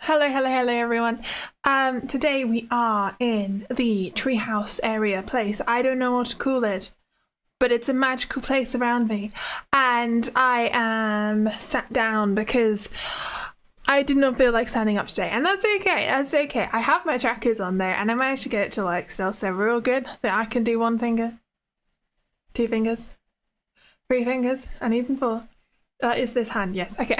Hello everyone. Today we are in the Treehouse area place. I don't know what to call it, but it's a magical place around me. And I am sat down because I did not feel like standing up today. And that's okay, I have my trackers on there and I managed to get it to like still so real good that I can do 1 finger, 2 fingers, 3 fingers, and even 4. Is this hand? Yes, okay.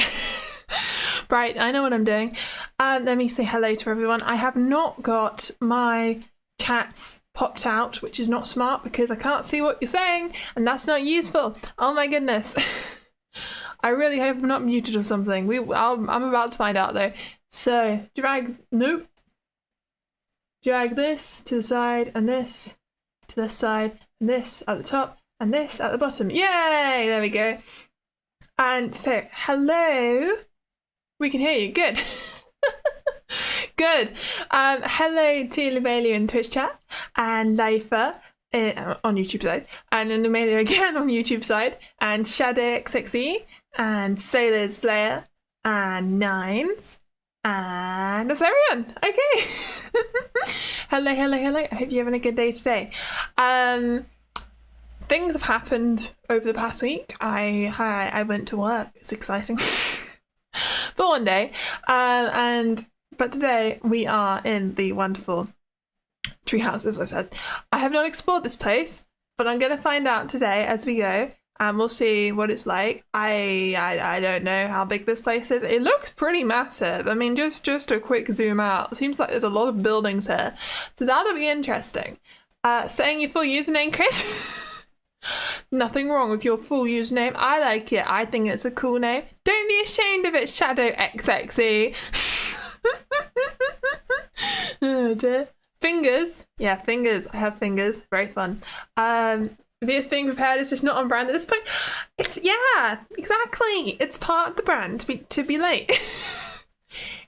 Right, I know what I'm doing. Let me say hello to everyone. I have not got my chats popped out, which is not smart because I can't see what you're saying, and that's not useful. Oh my goodness. I really hope I'm not muted or something. I'm about to find out though. So, drag this to the side, and this to the side, and this at the top, and this at the bottom. Yay! There we go. And so, hello. We can hear you. Good. Good. Hello to Lumelia in Twitch chat, and Leifa on YouTube side, and then Lumelia again on YouTube side, and ShadowXXE, and Sailor Slayer, and Nines, and that's everyone. Okay. Hello. I hope you're having a good day today. Things have happened over the past week. I went to work. It's exciting. For one day, but today we are in the wonderful Treehouse, as I said. I have not explored this place, but I'm going to find out today as we go, and we'll see what it's like. I don't know how big this place is. It looks pretty massive. I mean, just a quick zoom out. It seems like there's a lot of buildings here, so that'll be interesting. Saying your full username, Chris? Nothing wrong with your full username. I like it. I think it's a cool name. Don't be ashamed of it, ShadowXXE. Oh dear. Fingers. Yeah, fingers. I have fingers. Very fun. Vieus being prepared is just not on brand at this point. Yeah, exactly. It's part of the brand to be late.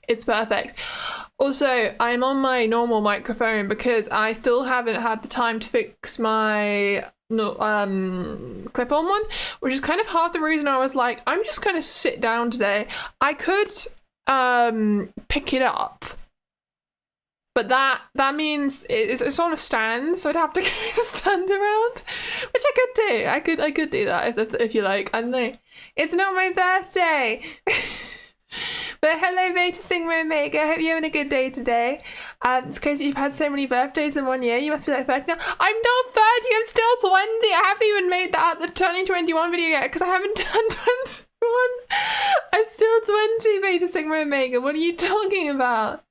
It's perfect. Also, I'm on my normal microphone because I still haven't had the time to fix my clip-on one, which is kind of half the reason I was like, I'm just gonna sit down today. I could pick it up, but that means it's on a stand, so I'd have to carry the stand around, which I could do. I could do that if you like. I don't know. It's not my birthday. But hello, Veta Singma Omega. I hope you're having a good day today. It's crazy you've had so many birthdays in 1 year. You must be like 30 now. I'm not 30, I'm still 20. I haven't even made that the 2021 video yet because I haven't done 21. I'm still 20, Veta Sigma Omega. What are you talking about?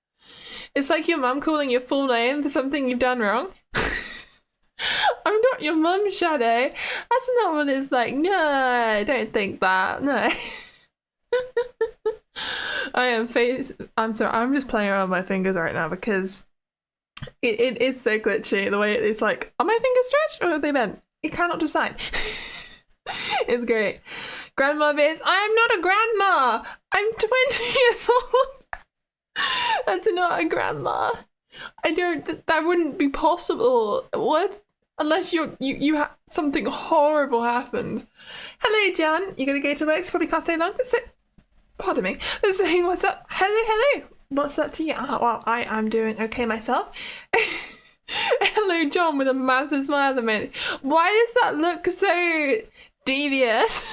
It's like your mum calling your full name for something you've done wrong. I'm not your mum, Shadow. That's not what it's like. No, I don't think that. No. I'm sorry, I'm just playing around with my fingers right now because it is so glitchy the way it's like, are my fingers stretched or are they bent? It cannot decide. It's great. Grandma Biz, I am not a grandma. I'm 20 years old. That's not a grandma. That wouldn't be possible. What? Unless you have something horrible happened. Hello, Jan. You gonna go to work? So probably can't stay long. Pardon me. This thing, what's up? Hello. What's up to you? Oh, well, I'm doing okay myself. Hello, John, with a massive smile at me. Why does that look so devious?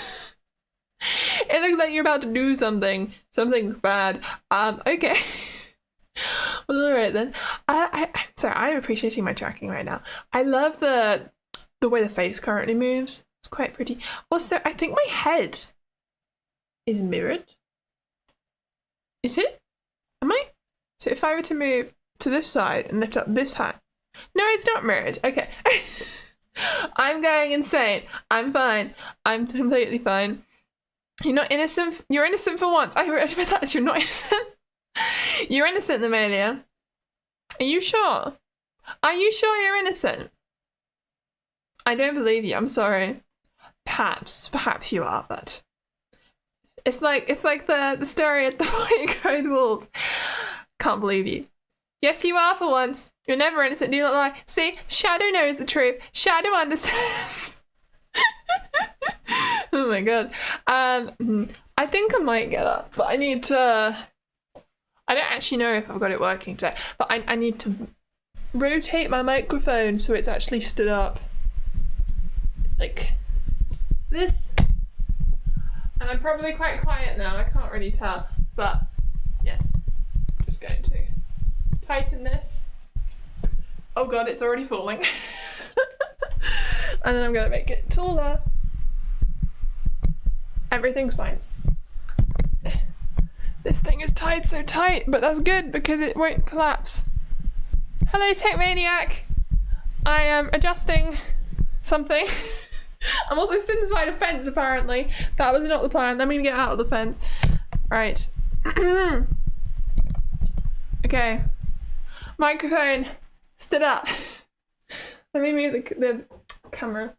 It looks like you're about to do something bad. Okay. Well, all right then. I'm sorry. I'm appreciating my tracking right now. I love the way the face currently moves. It's quite pretty. Also, I think my head is mirrored. Is it? Am I? So if I were to move to this side and lift up this hand. No, it's not mirrored. Okay. I'm going insane. I'm fine. I'm completely fine. You're not innocent. You're innocent for once. I read that as you're not innocent. You're innocent, Amelia. Are you sure? Are you sure you're innocent? I don't believe you. I'm sorry. Perhaps you are, but it's like the story of the white-coated wolf. Can't believe you. Yes, you are for once. You're never innocent. Do not lie. See, Shadow knows the truth. Shadow understands. Oh my god. I think I might get up, but I need to I don't actually know if I've got it working today, but I need to rotate my microphone so it's actually stood up. Like this. And I'm probably quite quiet now, I can't really tell. But yes, I'm just going to tighten this. Oh god, it's already falling. And then I'm gonna make it taller. Everything's fine. This thing is tied so tight, but that's good because it won't collapse. Hello, Tech Maniac. I am adjusting something. I'm also stood inside a fence, apparently. That was not the plan. Let me get out of the fence. Right. Okay. Microphone stood up. Let me move the camera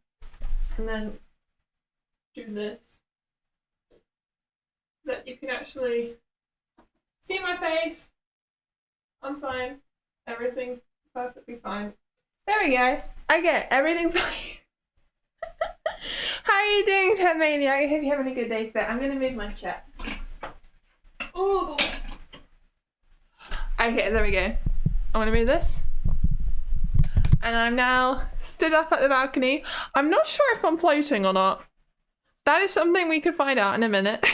and then do this so that you can actually see my face. I'm fine. Everything's perfectly fine. There we go. Okay, everything's fine. How are you doing, Ted Maniac? I hope you're having a good day today. I'm gonna move my chair. Ooh. Okay, there we go. I wanna move this. And I'm now stood up at the balcony. I'm not sure if I'm floating or not. That is something we could find out in a minute.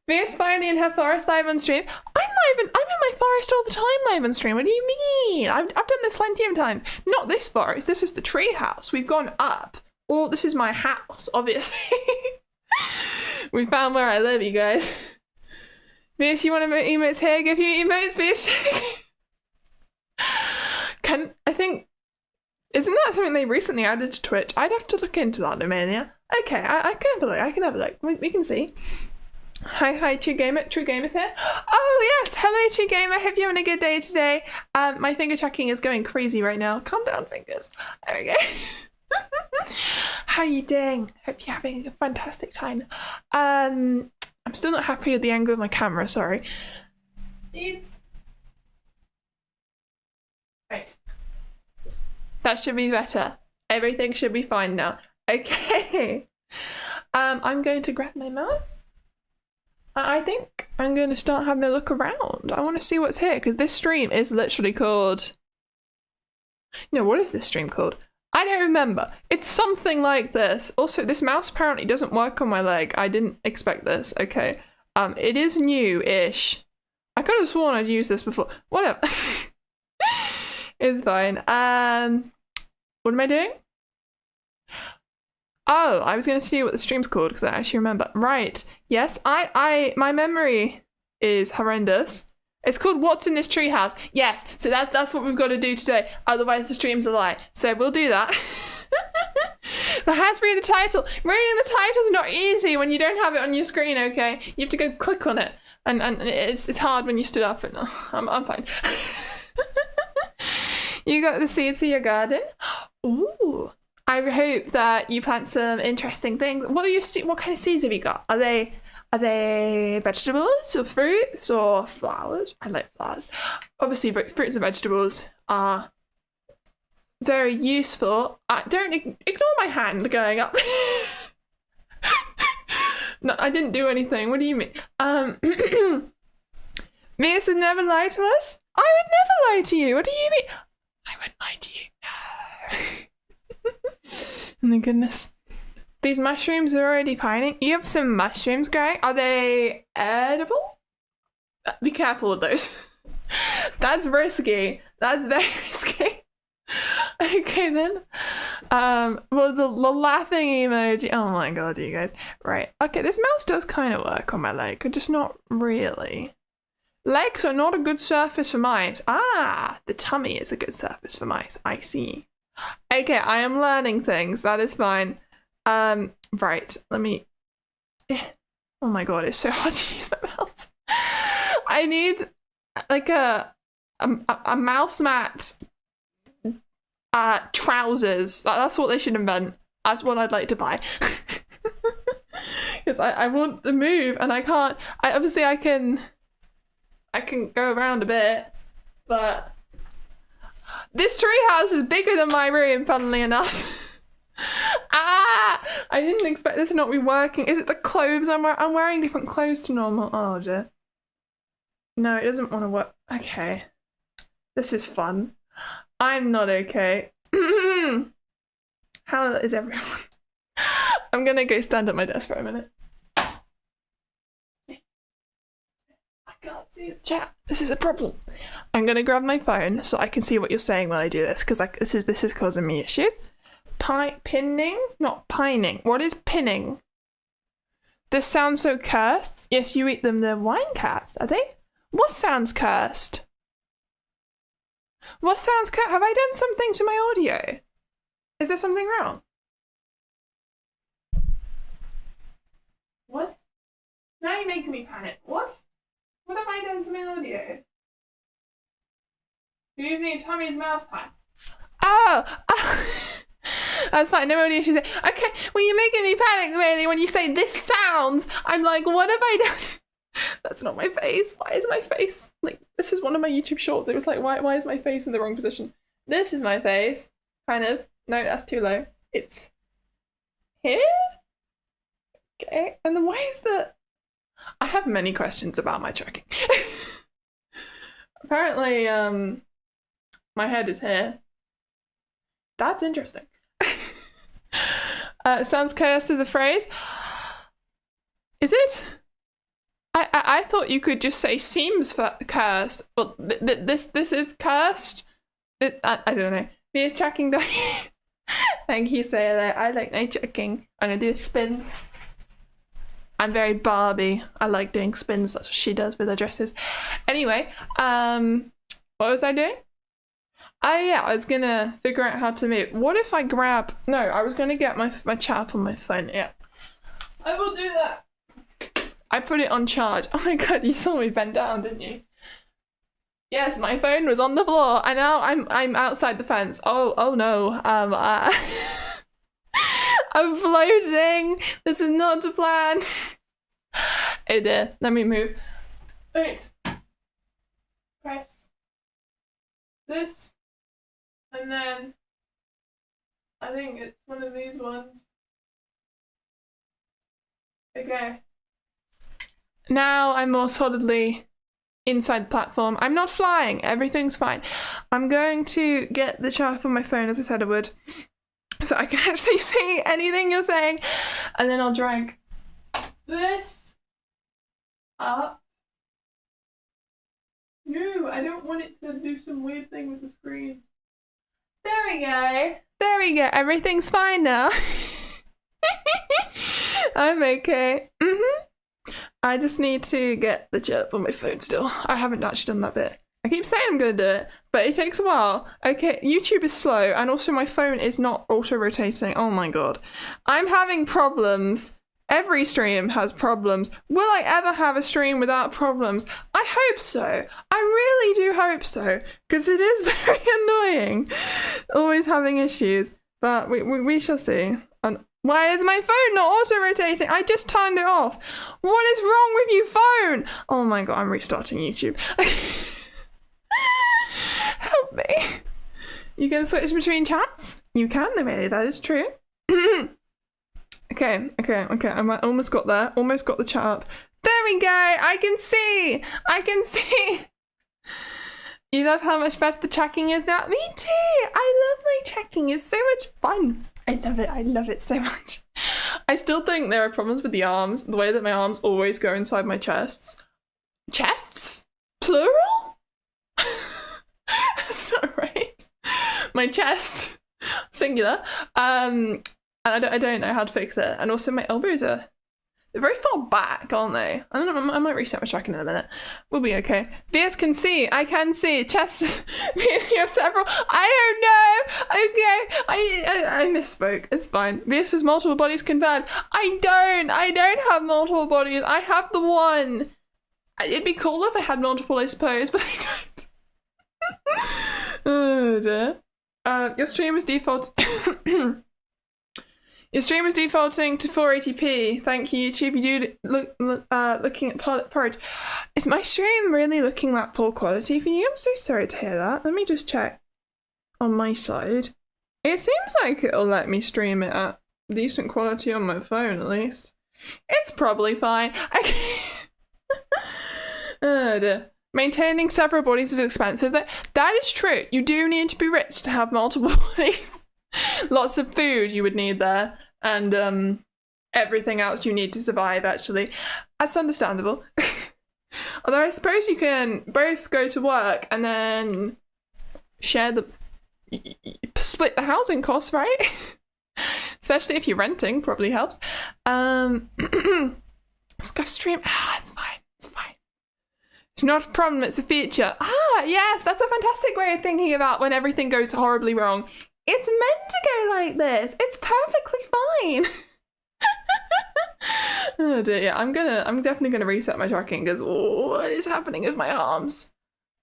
Vieus finally in her forest live on stream. I'm in my forest all the time live on stream. What do you mean? I've done this plenty of times. Not this forest, this is the treehouse. We've gone up. Or this is my house, obviously. We found where I live, you guys. Vieus, you want emotes here? Give you emotes, Vieus. Isn't that something they recently added to Twitch? I'd have to look into that, Domania. Okay, I can have a look, we can see. Hi, True Gamer's here. Oh yes, hello True Gamer, hope you're having a good day today. My finger tracking is going crazy right now. Calm down, fingers. There we go. How you doing? Hope you're having a fantastic time. I'm still not happy with the angle of my camera, sorry. Right. That should be better. Everything should be fine now. Okay. I'm going to grab my mouse. I think I'm going to start having a look around. I want to see what's here because this stream is literally called... what is this stream called? I don't remember. It's something like this. Also, this mouse apparently doesn't work on my leg. I didn't expect this. Okay. It is new-ish. I could have sworn I'd used this before. Whatever. It's fine. What am I doing? Oh, I was going to see what the stream's called because I actually remember. Right. Yes, my memory is horrendous. It's called What's in This Treehouse. Yes, so that's what we've got to do today. Otherwise the stream's a lie. So we'll do that. But how to read the title? Reading the title's not easy when you don't have it on your screen, okay? You have to go click on it. And it's hard when you stood up and I'm fine. You got the seeds for your garden? Ooh. I hope that you plant some interesting things. What kind of seeds have you got? Are they vegetables or fruits or flowers? I like flowers. Obviously, fruits and vegetables are very useful. Don't ignore my hand going up. No, I didn't do anything. What do you mean? Vieus would never lie to us? I would never lie to you. What do you mean? I wouldn't lie to you. No. Oh my goodness. These mushrooms are already pining. You have some mushrooms growing. Are they edible? Be careful with those. That's risky. That's very risky. Okay then. Well, the laughing emoji. Oh my god, you guys. Right. Okay, this mouse does kind of work on my leg, but just not really. Legs are not a good surface for mice. Ah, the tummy is a good surface for mice. I see. Okay, I am learning things. That is fine. Right. Let me. Oh my god, it's so hard to use my mouse. I need like a mouse mat. Trousers. That's what they should invent. That's what I'd like to buy. Because I want to move and I can't. Obviously I can go around a bit, but this treehouse is bigger than my room, funnily enough. I didn't expect this to not be working. Is it the clothes I'm wearing different clothes to normal? Oh dear. No, it doesn't want to work. Okay. This is fun. I'm not okay. How is everyone? I'm gonna go stand at my desk for a minute. I can't see the chat. This is a problem. I'm gonna grab my phone so I can see what you're saying while I do this, because like this is causing me issues. Pinning? Not pining. What is pinning? This sounds so cursed. Yes, you eat them. They're wine cats, are they? What sounds cursed? What sounds cursed? Have I done something to my audio? Is there something wrong? What? Now you're making me panic. What? What have I done to my audio? You're using Tommy's mouse pad. Oh! That's fine, no audio issues. Okay, well you're making me panic really when you say this sounds. I'm like, what have I done? That's not my face. Why is my face? Like, this is one of my YouTube shorts. It was like, why is my face in the wrong position? This is my face. Kind of. No, that's too low. It's here? Okay, and then why is the... I have many questions about my tracking. Apparently, my head is here. That's interesting. Sounds cursed as a phrase. Is it? I thought you could just say seems cursed. Well, this is cursed. I don't know. Vieus tracking. Thank you, Sailor. I like my tracking. I'm gonna do a spin. I'm very Barbie. I like doing spins. That's what she does with her dresses. Anyway, what was I doing? Oh yeah, I was gonna figure out how to move. What if I grab... No, I was gonna get my chat up on my phone. Yeah. I will do that. I put it on charge. Oh my god, you saw me bend down, didn't you? Yes, my phone was on the floor, and now I'm outside the fence. Oh no. I'm floating. This is not the plan. Oh dear. Let me move. Wait. Press this, and then I think it's one of these ones. Okay. Now I'm more solidly inside the platform. I'm not flying. Everything's fine. I'm going to get the chat up on my phone as I said I would, so I can actually see anything you're saying, and then I'll drag this up. No, I don't want it to do some weird thing with the screen. There we go. There we go. Everything's fine now. I'm okay. I just need to get the chat up on my phone still. I haven't actually done that bit. I keep saying I'm gonna do it, but it takes a while. Okay, YouTube is slow, and also my phone is not auto-rotating. Oh my god. I'm having problems. Every stream has problems. Will I ever have a stream without problems? I hope so. I really do hope so, because it is very annoying. Always having issues, but we shall see. And why is my phone not auto-rotating? I just turned it off. What is wrong with you, phone? Oh my god, I'm restarting YouTube. Help me. You can switch between chats? You can, Amelia, that is true. Okay. I almost got there. Almost got the chat up. There we go. I can see. You love how much better the tracking is now? Me too. I love my tracking. It's so much fun. I love it so much. I still think there are problems with the arms. The way that my arms always go inside my chests. Chests? Plural? That's not right. My chest. Singular. And I don't know how to fix it. And also my elbows are... They're very far back, aren't they? I don't know, I might reset my tracking in a minute. We'll be okay. Vieus can see. I can see. Chest. Vieus, you have several. I don't know. Okay. I misspoke. It's fine. Vieus has multiple bodies confirmed. I don't have multiple bodies. I have the one. It'd be cool if I had multiple, I suppose, but I don't. Oh dear. Your stream is default. Your stream is defaulting to 480p. Thank you, YouTube. You do looking at porridge. Is my stream really looking that poor quality for you? I'm so sorry to hear that. Let me just check on my side. It seems like it'll let me stream it at decent quality on my phone, at least. It's probably fine. Okay. Oh dear. Maintaining several bodies is expensive. That is true. You do need to be rich to have multiple bodies. Lots of food you would need there, and everything else you need to survive, actually. That's understandable. Although I suppose you can both go to work and then share split the housing costs, right? Especially if you're renting, probably helps. Let's go stream. It's fine. It's fine. It's not a problem, it's a feature. Yes, that's a fantastic way of thinking about when everything goes horribly wrong. It's meant to go like this. It's perfectly fine. Oh dear, yeah, I'm definitely gonna reset my tracking because what is happening with my arms?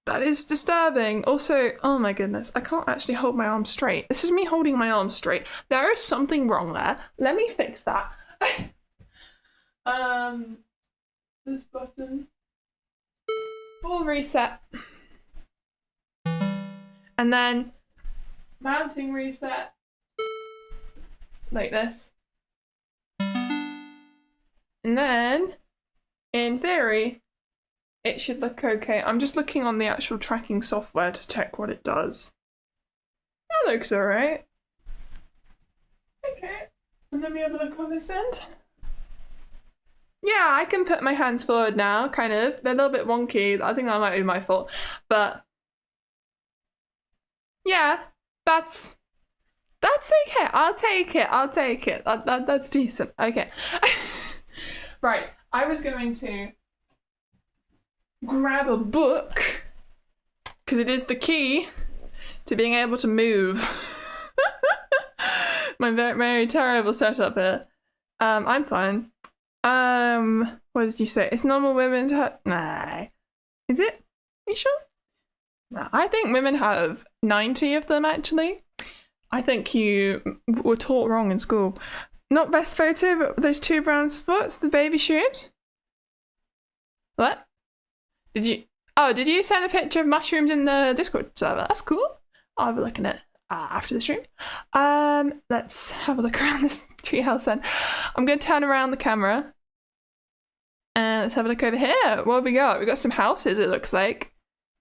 That is disturbing. Also, oh my goodness, I can't actually hold my arm straight. This is me holding my arm straight. There is something wrong there. Let me fix that. This button. Full reset. And then mounting reset. Like this. And then, in theory, it should look okay. I'm just looking on the actual tracking software to check what it does. That looks alright. Okay. And let me have a look on this end. Yeah, I can put my hands forward now, kind of. They're a little bit wonky. I think that might be my fault. But yeah, that's okay. I'll take it. I'll take it. That's decent. Okay. Right. I was going to grab a book because it is the key to being able to move. My very, very terrible setup here. I'm fine. What did you say? It's normal women to have... Nah. Is it? Are you sure? No, I think women have 90 of them, actually. I think you were taught wrong in school. Not best photo, but those two brown spots, the baby shoes. What? Did you send a picture of mushrooms in the Discord server? That's cool. I'll have a look at it after the stream. Let's have a look around this treehouse then. I'm going to turn around the camera. And let's have a look over here. What have we got? We've got some houses, it looks like.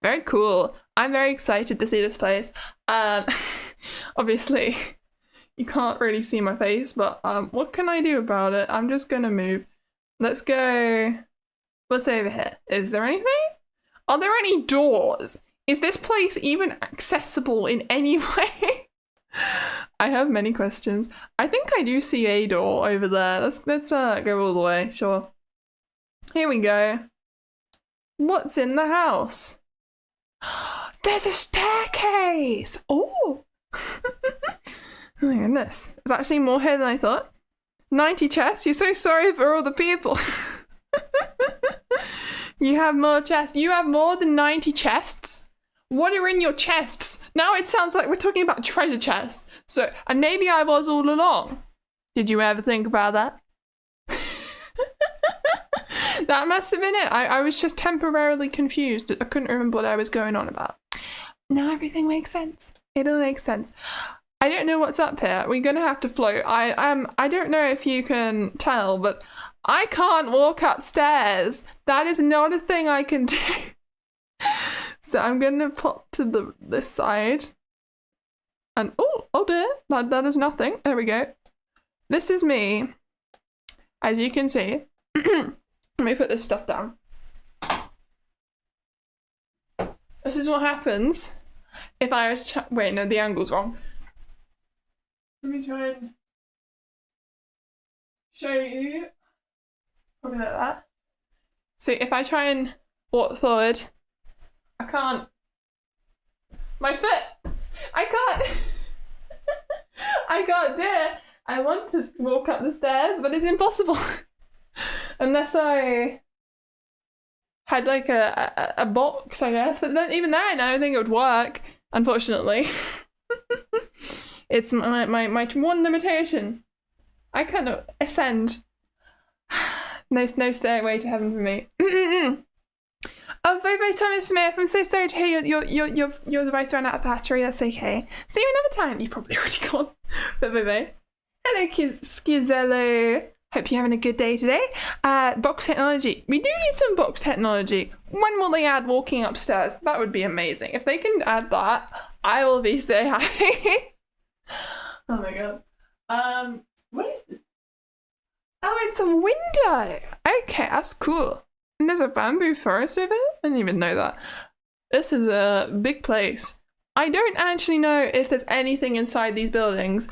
Very cool. I'm very excited to see this place. Obviously, you can't really see my face, but what can I do about it? I'm just going to move. Let's go. What's over here? Is there anything? Are there any doors? Is this place even accessible in any way? I have many questions. I think I do see a door over there. Let's go all the way. Sure. Here we go. What's in the house? There's a staircase! Oh! Oh my goodness. There's actually more here than I thought. 90 chests? You're so sorry for all the people. You have more chests. You have more than 90 chests? What are in your chests? Now it sounds like we're talking about treasure chests. So, and maybe I was all along. Did you ever think about that? That must have been it. I was just temporarily confused. I couldn't remember what I was going on about. Now everything makes sense. It all makes sense. I don't know what's up here. We're gonna have to float. I don't know if you can tell, but I can't walk upstairs. That is not a thing I can do. So I'm gonna pop to this side. And oh dear, that is nothing. There we go. This is me. As you can see. Let me put this stuff down. This is what happens if I was wait, no, the angle's wrong. Let me try and show you. Probably like that. So if I try and walk forward, I can't. My foot! I can't! I can't do it! I want to walk up the stairs, but it's impossible. Unless I had like a box, I guess. But then even then, I don't think it would work, unfortunately. It's my one limitation. I cannot ascend. No stairway to heaven for me. Oh, Vovo Thomas Smith, I'm so sorry to hear your device ran out of battery. That's okay. See you another time. You've probably already gone. But Vovo. Hello, Schizello. Hope you're having a good day today. Box technology. We do need some box technology. When will they add walking upstairs? That would be amazing. If they can add that, I will be so happy. Oh my god. What is this? Oh, it's a window. Okay, that's cool. And there's a bamboo forest over here? I didn't even know that. This is a big place. I don't actually know if there's anything inside these buildings,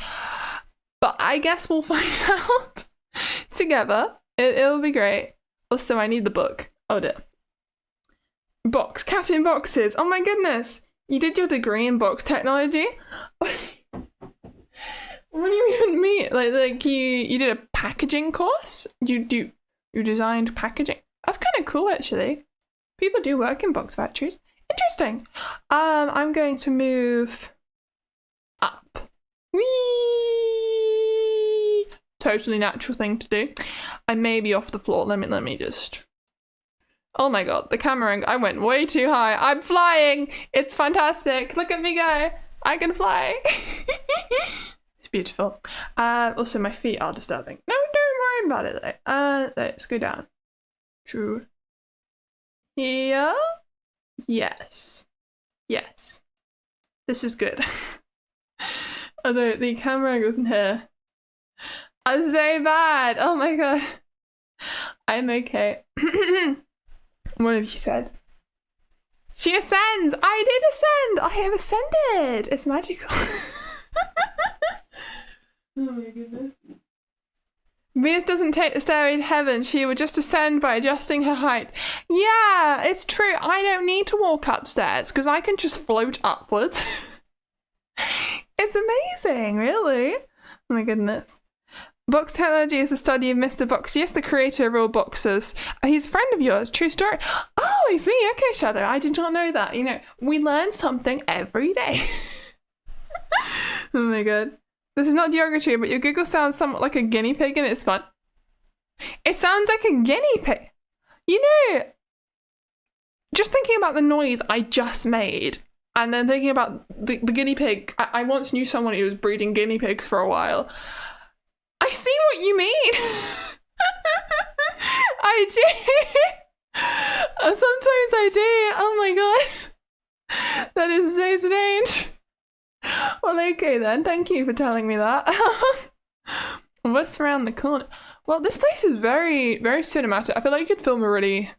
but I guess we'll find out together. It'll be great. Also, I need the book. Oh dear. Box. Cat in boxes. Oh my goodness. You did your degree in box technology? What do you even mean? Like you did a packaging course? You designed packaging? That's kind of cool actually. People do work in box factories. Interesting. I'm going to move up. Whee! Totally natural thing to do. I may be off the floor. Let me just. Oh my god, the camera angle. I went way too high. I'm flying. It's fantastic. Look at me go. I can fly. It's beautiful. Also, my feet are disturbing. No, don't worry about it though. Let's go down. True. Here. Yes. Yes. This is good. Although the camera angle isn't here. I'm so bad. Oh my god. I'm okay. What have you said? She ascends. I did ascend. I have ascended. It's magical. Oh my goodness. Vieus doesn't take the stairway to heaven. She would just ascend by adjusting her height. Yeah, it's true. I don't need to walk upstairs because I can just float upwards. It's amazing, really. Oh my goodness. Box technology is the study of Mr. Box. Yes, the creator of all boxes. He's a friend of yours. True story. Oh, I see. Okay, Shadow. I did not know that. You know, we learn something every day. Oh my god. This is not geography, but your giggle sounds somewhat like a guinea pig and it's fun. It sounds like a guinea pig. You know, just thinking about the noise I just made and then thinking about the guinea pig. I once knew someone who was breeding guinea pigs for a while. I see what you mean. I do. Sometimes I do. Oh my god. That is so strange. Well, okay then. Thank you for telling me that. What's around the corner? Well, this place is very, very cinematic. I feel like you could film a really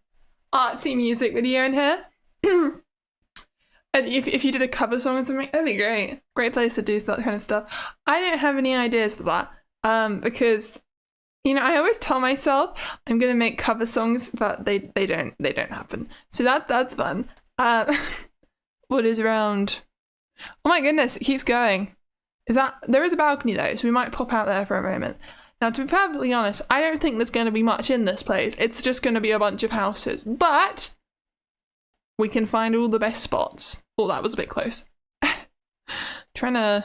artsy music video in here. And if you did a cover song or something, that'd be great. Great place to do that kind of stuff. I don't have any ideas for that. Because, you know, I always tell myself I'm gonna make cover songs, but they don't happen. So that's fun. What is around? Oh my goodness, it keeps going. There is a balcony though, so we might pop out there for a moment. Now, to be perfectly honest, I don't think there's going to be much in this place. It's just going to be a bunch of houses, but we can find all the best spots. Oh, that was a bit close. Trying to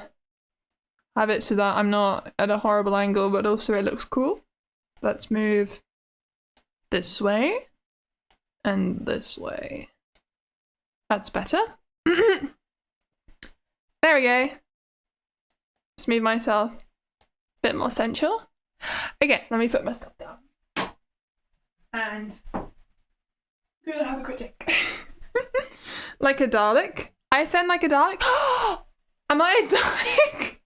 have it so that I'm not at a horrible angle, but also it looks cool. Let's move this way and this way. That's better. There we go. Just move myself a bit more central. Okay, let me put my stuff down. And I'm gonna have a quick drink. Like a Dalek? I sound like a Dalek? Am I a Dalek?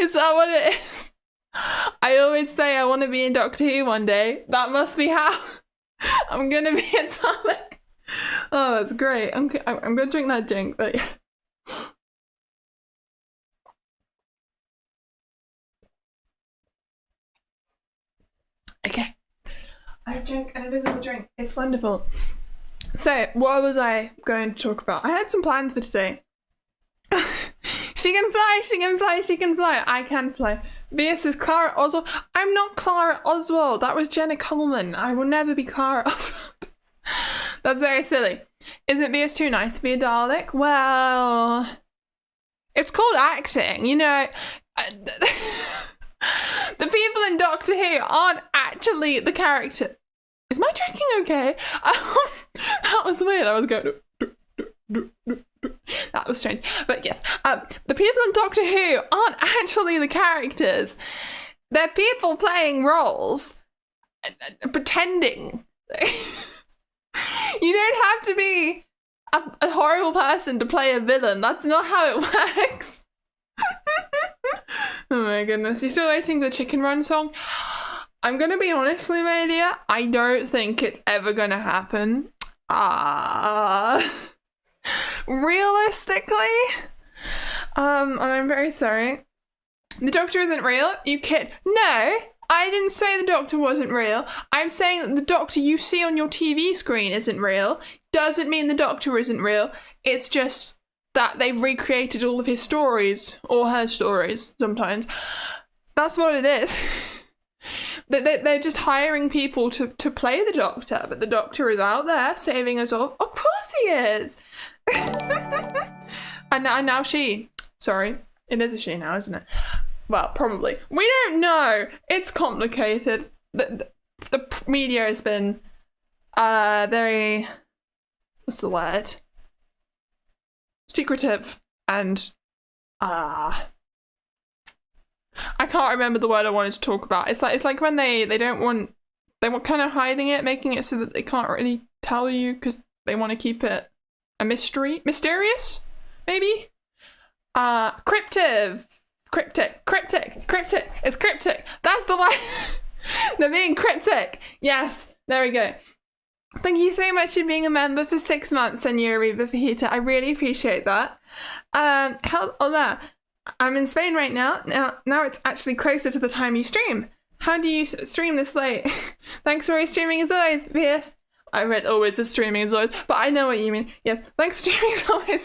Is that what it is? I always say I want to be in Doctor Who one day. That must be how I'm gonna be a Dalek. Oh, that's great. I'm gonna drink that drink, but yeah. Okay, I drank an invisible drink. It's wonderful. So, what was I going to talk about? I had some plans for today. She can fly, she can fly, she can fly. I can fly. Vieus is Clara Oswald. I'm not Clara Oswald. That was Jenna Coleman. I will never be Clara Oswald. That's very silly. Isn't Vieus too nice to be a Dalek? Well, it's called acting, you know. The people in Doctor Who aren't actually the character. Is my drinking okay? That was weird. I was going. That was strange. But yes, the people in Doctor Who aren't actually the characters. They're people playing roles, pretending. You don't have to be a horrible person to play a villain. That's not how it works. Oh my goodness. You still waiting for the Chicken Run song? I'm gonna be honest, Lumelia, I don't think it's ever gonna happen. Realistically, and I'm very sorry. The Doctor isn't real. You kid. No, I didn't say the Doctor wasn't real. I'm saying that the Doctor you see on your TV screen isn't real. Doesn't mean the Doctor isn't real. It's just that they've recreated all of his stories, or her stories, sometimes. That's what it is. They're just hiring people to play the Doctor, but the Doctor is out there saving us all. Of course he is! and now she. Sorry, it is a she now, isn't it? Well, probably. We don't know! It's complicated. The media has been very... What's the word? Secretive and I can't remember the word I wanted to talk about. It's like when they want kind of hiding it, making it so that they can't really tell you because they want to keep it a mystery, mysterious, maybe. Cryptic. It's cryptic. That's the one. They're being cryptic. Yes, there we go. Thank you so much for being a member for 6 months, Senora Reba Fajita. I really appreciate that. Hola. I'm in Spain right now. Now it's actually closer to the time you stream. How do you stream this late? Thanks for streaming as always, Vieus. I read always as streaming as always, but I know what you mean. Yes, thanks for streaming as always.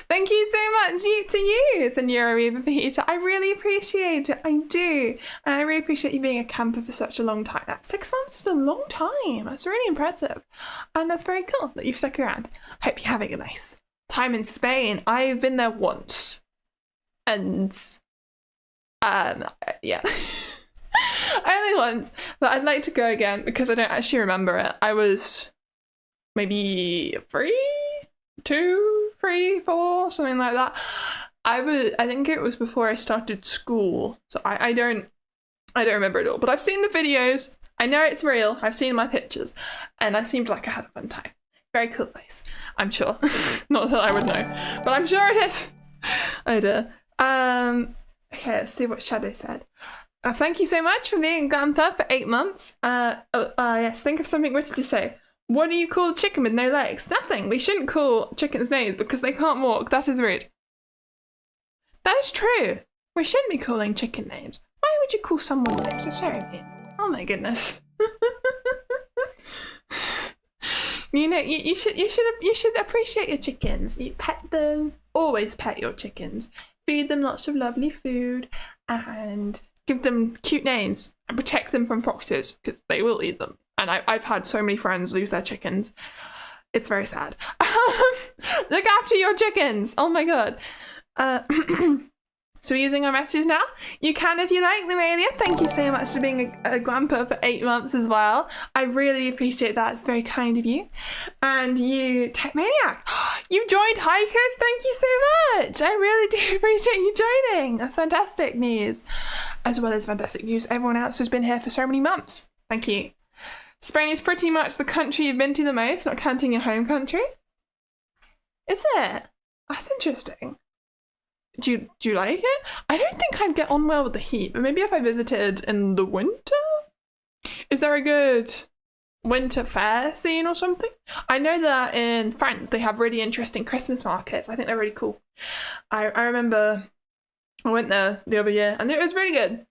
Thank you so much to you, Senora Reba Fajita. I really appreciate it. I do. And I really appreciate you being a camper for such a long time. That 6 months is a long time. That's really impressive. And that's very cool that you've stuck around. Hope you're having a nice time in Spain. I've been there once. And yeah. Only once, but I'd like to go again because I don't actually remember it. I was maybe 2, 3, 4, something like that. I think it was before I started school, so I don't remember it all. But I've seen the videos. I know it's real. I've seen my pictures, and I seemed like I had a fun time. Very cool place, I'm sure. Not that I would know, but I'm sure it is. I do. Okay, let's see what Shadow said. Thank you so much for being grandpa for 8 months. Yes, think of something witty to say. What do you call a chicken with no legs? Nothing. We shouldn't call chickens names because they can't walk. That is rude. That is true. We shouldn't be calling chicken names. Why would you call someone names? It's very mean. Oh my goodness. You know, you should appreciate your chickens. You pet them. Always pet your chickens. Feed them lots of lovely food and give them cute names and protect them from foxes because they will eat them. And I've had so many friends lose their chickens. It's very sad. Look after your chickens. Oh my god. So we're using our messages now? You can if you like, Lumelia. Thank you so much for being a grandpa for 8 months as well. I really appreciate that. It's very kind of you. And you, Tech Maniac, you joined Hikers. Thank you so much. I really do appreciate you joining. That's fantastic news. As well as fantastic news, everyone else who's been here for so many months. Thank you. Spain is pretty much the country you've been to the most, not counting your home country. Is it? That's interesting. Do you like it? I don't think I'd get on well with the heat, but maybe if I visited in the winter? Is there a good winter fair scene or something? I know that in France they have really interesting Christmas markets. I think they're really cool. I remember I went there the other year and it was really good.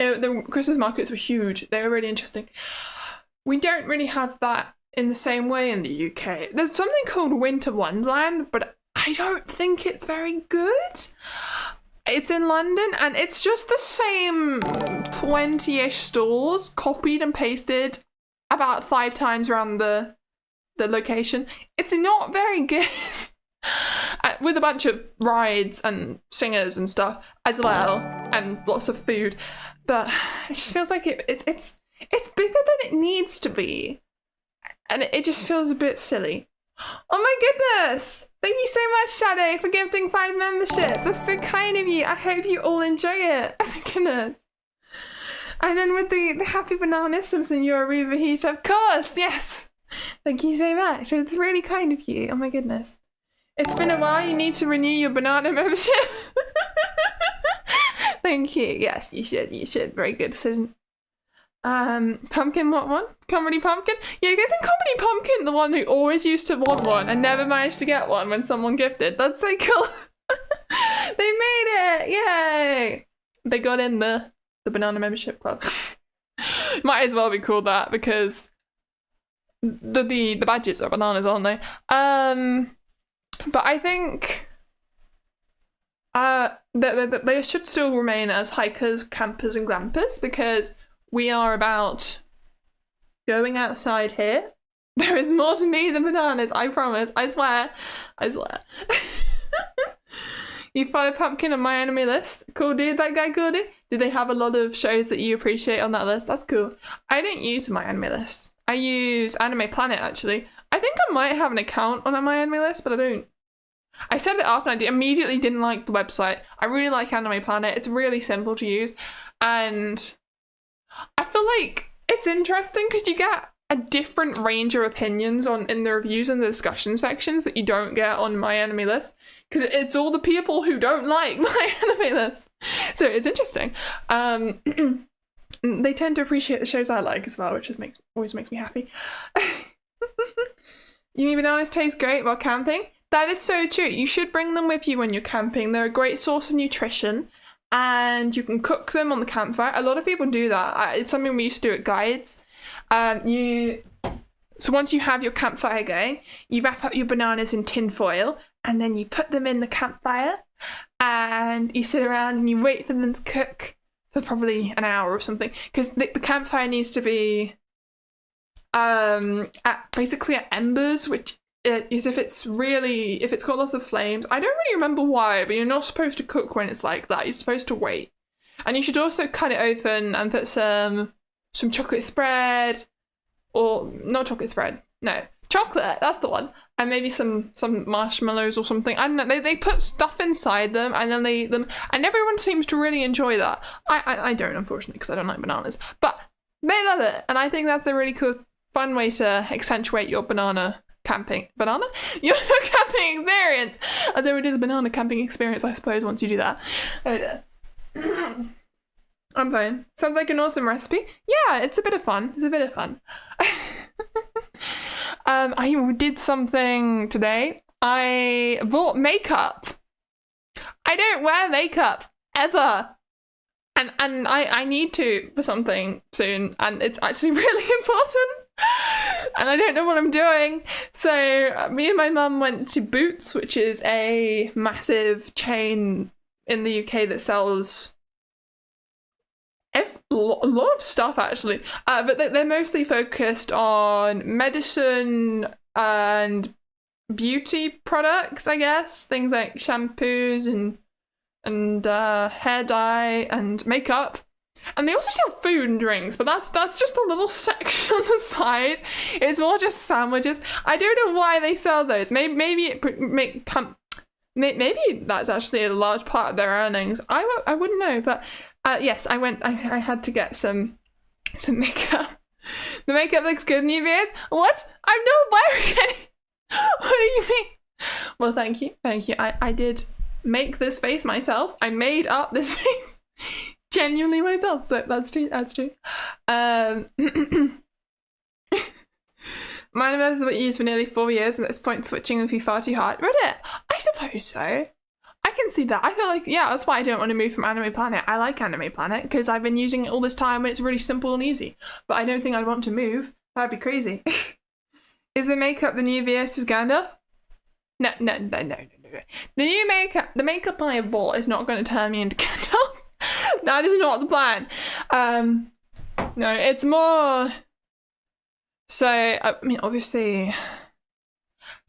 The Christmas markets were huge. They were really interesting. We don't really have that in the same way in the UK. There's something called Winter Wonderland, but I don't think it's very good. It's in London and it's just the same 20-ish stalls copied and pasted about 5 times around the location. It's not very good. With a bunch of rides and singers and stuff as well and lots of food. But it just feels like it's bigger than it needs to be. And it just feels a bit silly. Oh my goodness! Thank you so much, Shadow, for gifting 5 memberships. That's so kind of you. I hope you all enjoy it. Oh my goodness. And then with the happy bananisms and your Aruba heat, of course, yes. Thank you so much. It's really kind of you. Oh my goodness. It's been a while. You need to renew your banana membership. Thank you. Yes, you should. You should. Very good decision. Pumpkin, what one? Comedy Pumpkin? Yeah, isn't Comedy Pumpkin the one who always used to want one and never managed to get one when someone gifted? That's so cool. They made it! Yay! They got in the banana membership club. Might as well be called that because the badges are bananas, aren't they? But I think they should still remain as hikers, campers, and glampers because we are about going outside here. There is more to me than bananas, I promise. I swear. I swear. You follow Pumpkin on my anime list. Cool dude, that guy Goody. Do they have a lot of shows that you appreciate on that list? That's cool. I don't use my anime list. I use Anime Planet, actually. I think I might have an account on my anime list, but I don't. I set it up and I immediately didn't like the website. I really like Anime Planet. It's really simple to use. And I feel like it's interesting because you get a different range of opinions in the reviews and the discussion sections that you don't get on my anime list because it's all the people who don't like my anime list. So it's interesting. They tend to appreciate the shows I like as well, which always makes me happy. You mean bananas taste great while camping? That is so true. You should bring them with you when you're camping. They're a great source of nutrition. And you can cook them on the campfire. A lot of people do that. It's something we used to do at guides. So once you have your campfire going, you wrap up your bananas in tin foil and then you put them in the campfire and you sit around and you wait for them to cook for probably an hour or something because the campfire needs to be basically at embers, which is if it's got lots of flames. I don't really remember why, but you're not supposed to cook when it's like that. You're supposed to wait. And you should also cut it open and put some chocolate spread, or not chocolate spread, no, chocolate, that's the one, and maybe some marshmallows or something. I don't know, they put stuff inside them and then they eat them, and everyone seems to really enjoy that. I don't, unfortunately, because I don't like bananas, but they love it, and I think that's a really cool, fun way to accentuate your camping experience. Although it is a banana camping experience, I suppose, once you do that. Oh dear. I'm fine. Sounds like an awesome recipe. Yeah, it's a bit of fun. I did something today. I bought makeup. I don't wear makeup ever. And I need to for something soon, and it's actually really important. And I don't know what I'm doing. So me and my mum went to Boots, which is a massive chain in the UK that sells a lot of stuff, actually. But they're mostly focused on medicine and beauty products, I guess. Things like shampoos and hair dye and makeup. And they also sell food and drinks, but that's just a little section on the side. It's more just sandwiches. I don't know why they sell those. Maybe that's actually a large part of their earnings. I wouldn't know, but yes, I went. I had to get some makeup. The makeup looks good in you, Vieus. What? I'm not wearing any. What do you mean? Well, thank you. I did make this face myself. I made up this face genuinely myself. So that's true. My universe is what you used for nearly 4 years, and at this point switching would be far too hard. Read it? I suppose so. I can see that. I feel like, yeah, that's why I don't want to move from Anime Planet. I like Anime Planet because I've been using it all this time and it's really simple and easy. But I don't think I'd want to move. That'd be crazy. Is the makeup the new Vieus' Gandalf? No. The new makeup, the makeup I have bought is not going to turn me into Gandalf. That is not the plan. No, it's more... So, I mean, obviously,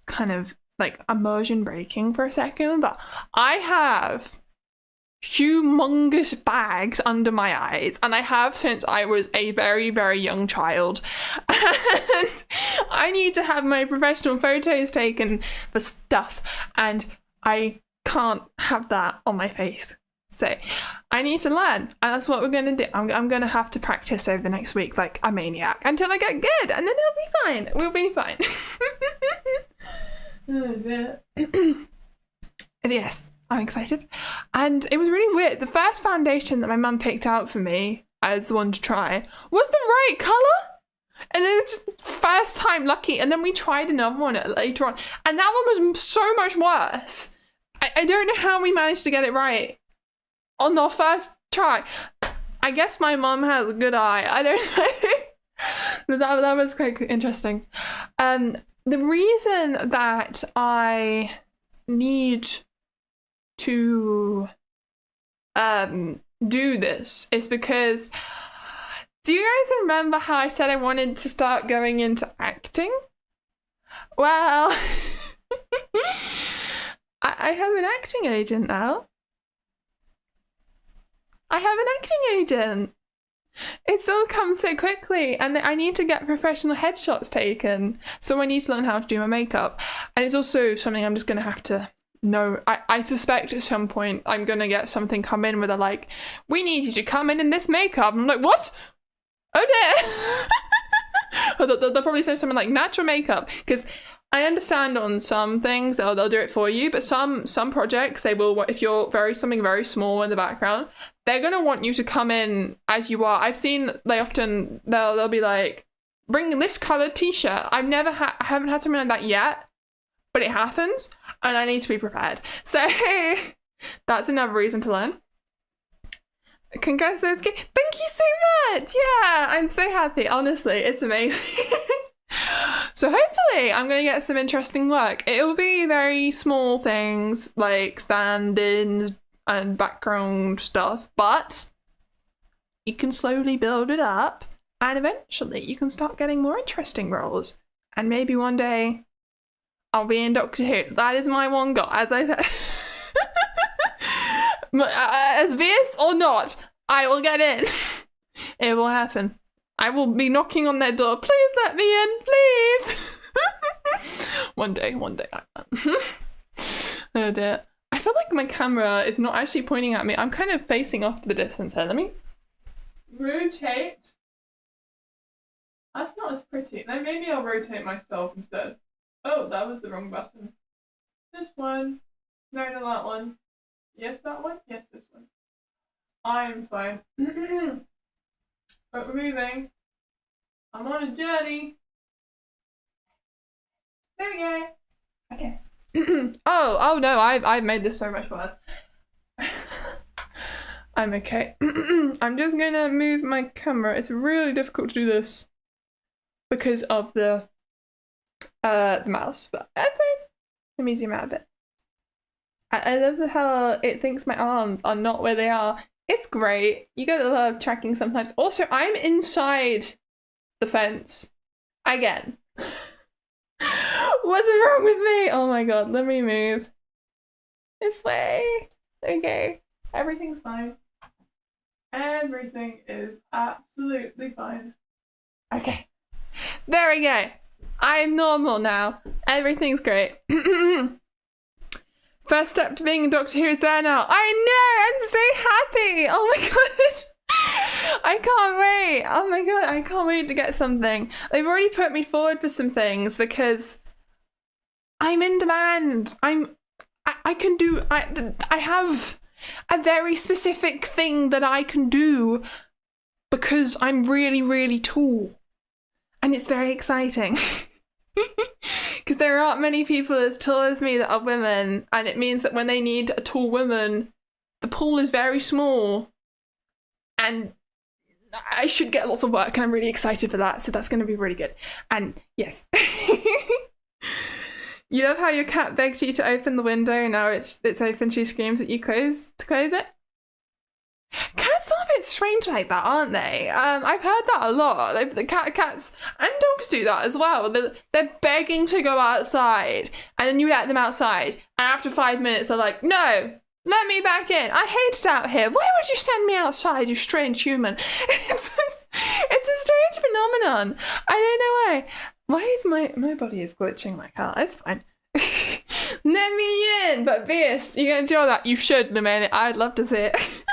kind of like immersion breaking for a second, but I have humongous bags under my eyes, and I have since I was a very, very young child. And I need to have my professional photos taken for stuff, and I can't have that on my face. So I need to learn, and that's what we're going to do. I'm going to have to practice over the next week like a maniac until I get good, and then it'll be fine. We'll be fine. Oh, dear. Yes, I'm excited. And it was really weird. The first foundation that my mum picked out for me as one to try was the right colour. And then it's first time lucky. And then we tried another one later on. And that one was so much worse. I don't know how we managed to get it right on our first try. I guess my mum has a good eye. I don't know. that was quite interesting. The reason that I need to do this is because, do you guys remember how I said I wanted to start going into acting? Well, I have an acting agent now. I have an acting agent. It's all come so quickly, and I need to get professional headshots taken, so I need to learn how to do my makeup. And it's also something I'm just going to have to know. I suspect at some point I'm going to get something come in where they're like, we need you to come in this makeup. And I'm like, what? Oh dear. They'll probably say something like natural makeup, because I understand on some things they'll do it for you, but some projects they will, if you're something very small in the background, they're gonna want you to come in as you are. I've seen they'll be like, bring this colored t-shirt. I haven't had something like that yet, but it happens, and I need to be prepared. So that's another reason to learn. Congratulations! Thank you so much. Yeah, I'm so happy. Honestly, it's amazing. So hopefully I'm going to get some interesting work. It will be very small things like stand-ins and background stuff, but you can slowly build it up, and eventually you can start getting more interesting roles. And maybe one day I'll be in Doctor Who. That is my one goal, as I said. As Vieus or not, I will get in. It will happen. I will be knocking on their door. Please let me in, please. One day. Oh dear. I feel like my camera is not actually pointing at me. I'm kind of facing off to the distance here. Let me rotate. That's not as pretty. Then maybe I'll rotate myself instead. Oh, that was the wrong button. This one. No, not that one. Yes, that one. Yes, this one. I'm fine. But we're moving. I'm on a journey. There we go. Okay. oh no, I've made this so much worse. I'm okay. I'm just gonna move my camera. It's really difficult to do this because of the mouse, but I think let me zoom out a bit. I love how it thinks my arms are not where they are. It's great. You gotta love tracking sometimes. Also, I'm inside the fence. Again. What's wrong with me? Oh my god, let me move. This way. Okay. Everything's fine. Everything is absolutely fine. Okay. There we go. I'm normal now. Everything's great. First step to being a Doctor Who is there now. I know! I'm so happy! Oh my god! I can't wait! Oh my god, I can't wait to get something. They've already put me forward for some things because I'm in demand. I have a very specific thing that I can do because I'm really, really tall. And it's very exciting. Because there aren't many people as tall as me that are women, and it means that when they need a tall woman, the pool is very small. And I should get lots of work, and I'm really excited for that, so that's going to be really good. And yes. You love how your cat begged you to open the window, and now it's open, she screams at you to close it? Cats are a bit strange like that, aren't they? I've heard that a lot. The cats and dogs do that as well. They're begging to go outside, and then you let them outside, and after 5 minutes they're like, no, let me back in. I hate it out here. Why would you send me outside, you strange human? It's a strange phenomenon. I don't know why. Why is my body is glitching like hell? It's fine. Let me in! But Vieus, you gonna draw that? You should in a minute. I'd love to see it.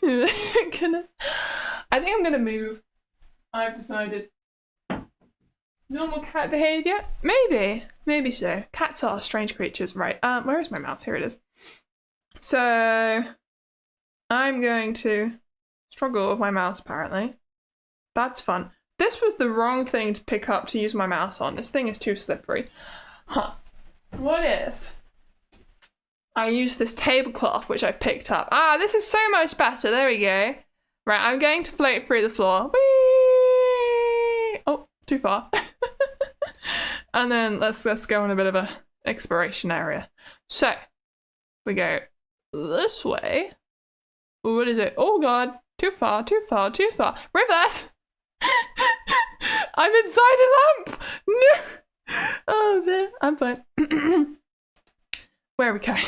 Goodness. I think I'm gonna move. I've decided. Normal cat behavior? Maybe. Maybe so. Cats are strange creatures. Right. Where is my mouse? Here it is. So I'm going to struggle with my mouse apparently. That's fun. This was the wrong thing to pick up to use my mouse on. This thing is too slippery. Huh. What if I use this tablecloth which I've picked up? Ah, this is so much better. There we go. Right, I'm going to float through the floor. Whee! Oh, too far. And then let's go on a bit of a exploration area. So we go this way. What is it? Oh god, too far, too far, too far. Reverse! I'm inside a lamp! No! Oh dear, I'm fine. Where are we going?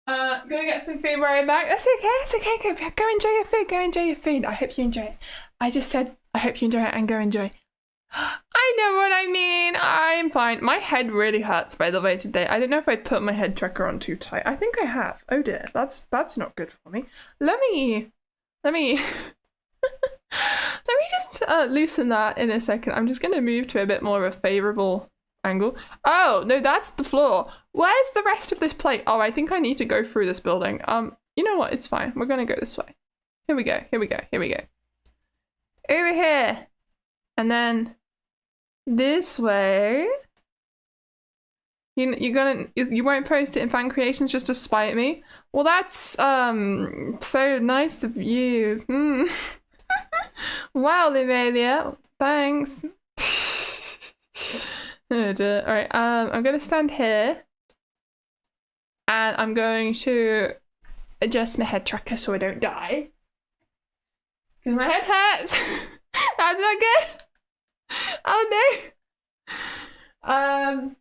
Gonna get some food right back. That's okay, that's okay. Go enjoy your food, go enjoy your food. I hope you enjoy it. I just said, I hope you enjoy it and go enjoy. I know what I mean. I'm fine. My head really hurts, by the way, today. I don't know if I put my head tracker on too tight. I think I have. Oh dear, that's not good for me. Let me let me just loosen that in a second. I'm just gonna move to a bit more of a favorable angle. Oh no, that's the floor. Where's the rest of this plate? Oh, I think I need to go through this building. You know what? It's fine. We're gonna go this way. Here we go. Here we go. Here we go. Over here. And then this way. You won't post it in fan creations just to spite me? Well, that's so nice of you. Wow, Livia. Thanks. Oh dear. Alright, I'm gonna stand here. And I'm going to adjust my head tracker so I don't die. Because my head hurts. That's not good. Oh no.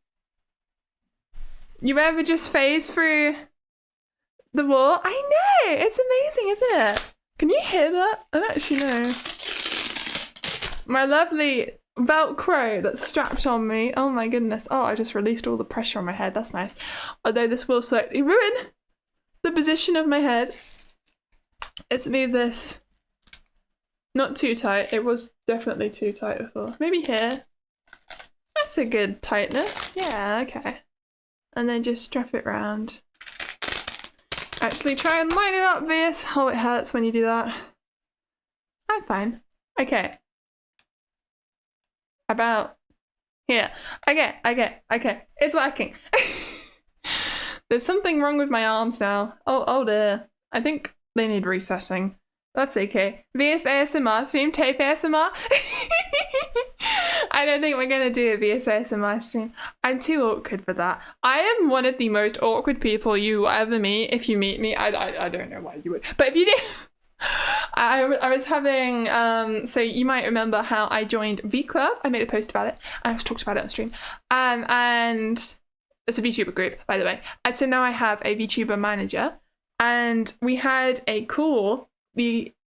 You ever just phase through the wall? I know! It's amazing, isn't it? Can you hear that? I don't actually know. My lovely Velcro that's strapped on me. Oh my goodness. Oh, I just released all the pressure on my head. That's nice. Although this will slightly ruin the position of my head. Let's move this. Not too tight. It was definitely too tight before. Maybe here. That's a good tightness. Yeah, okay. And then just strap it round. Actually try and line it up, Vieus. Oh, it hurts when you do that. I'm fine. Okay. About here. Okay. It's working. There's something wrong with my arms now. Oh dear. I think they need resetting. That's okay. Vieus ASMR stream, tape ASMR. I don't think we're gonna do a Vieus ASMR stream. I'm too awkward for that. I am one of the most awkward people you will ever meet. If you meet me, I don't know why you would, but if you did, I was having so you might remember how I joined V Club. I made a post about it and I talked about it on stream. And it's a VTuber group, by the way. And so now I have a VTuber manager, and we had a call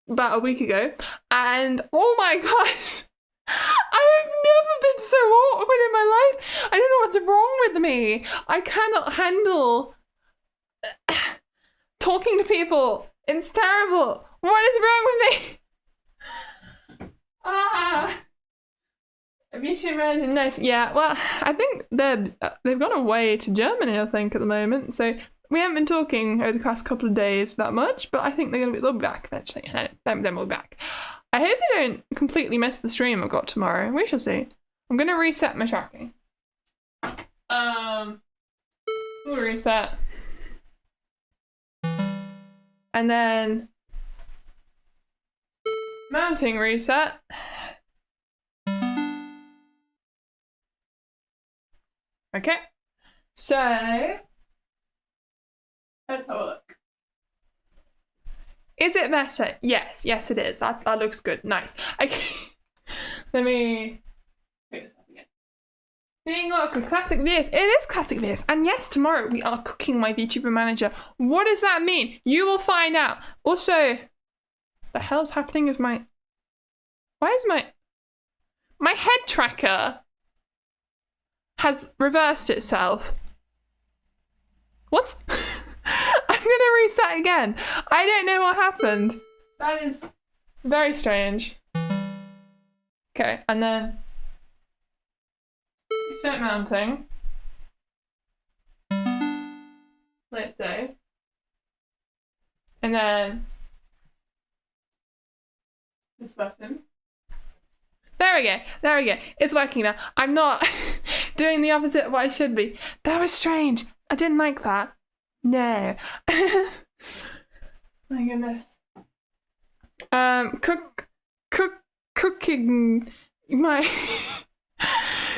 about a week ago, and oh my gosh, I have never been so awkward in my life. I don't know what's wrong with me. I cannot handle talking to people. It's terrible. What is wrong with me? VTuber manager, nice. Yeah, well, I think they've gone away to Germany, I think, at the moment, so we haven't been talking over the past couple of days that much, but I think they'll be back eventually. Then we'll be back. I hope they don't completely miss the stream I've got tomorrow. We shall see. I'm gonna reset my tracking. We'll reset. And then mounting reset. Okay. So let's have a look. Is it better? Yes, it is. That looks good. Nice. Okay. Let me pick this up again. Being awkward, classic Vieus. It is classic Vieus. And yes, tomorrow we are cooking my VTuber manager. What does that mean? You will find out. Also, the hell's happening with my... Why is my head tracker? has reversed itself. What? I'm gonna reset again. I don't know what happened. That is very strange. Okay, and then start mounting. Let's say. And then this button. There we go. There we go. It's working now. I'm not doing the opposite of what I should be. That was strange. I didn't like that. No. My goodness. Cooking my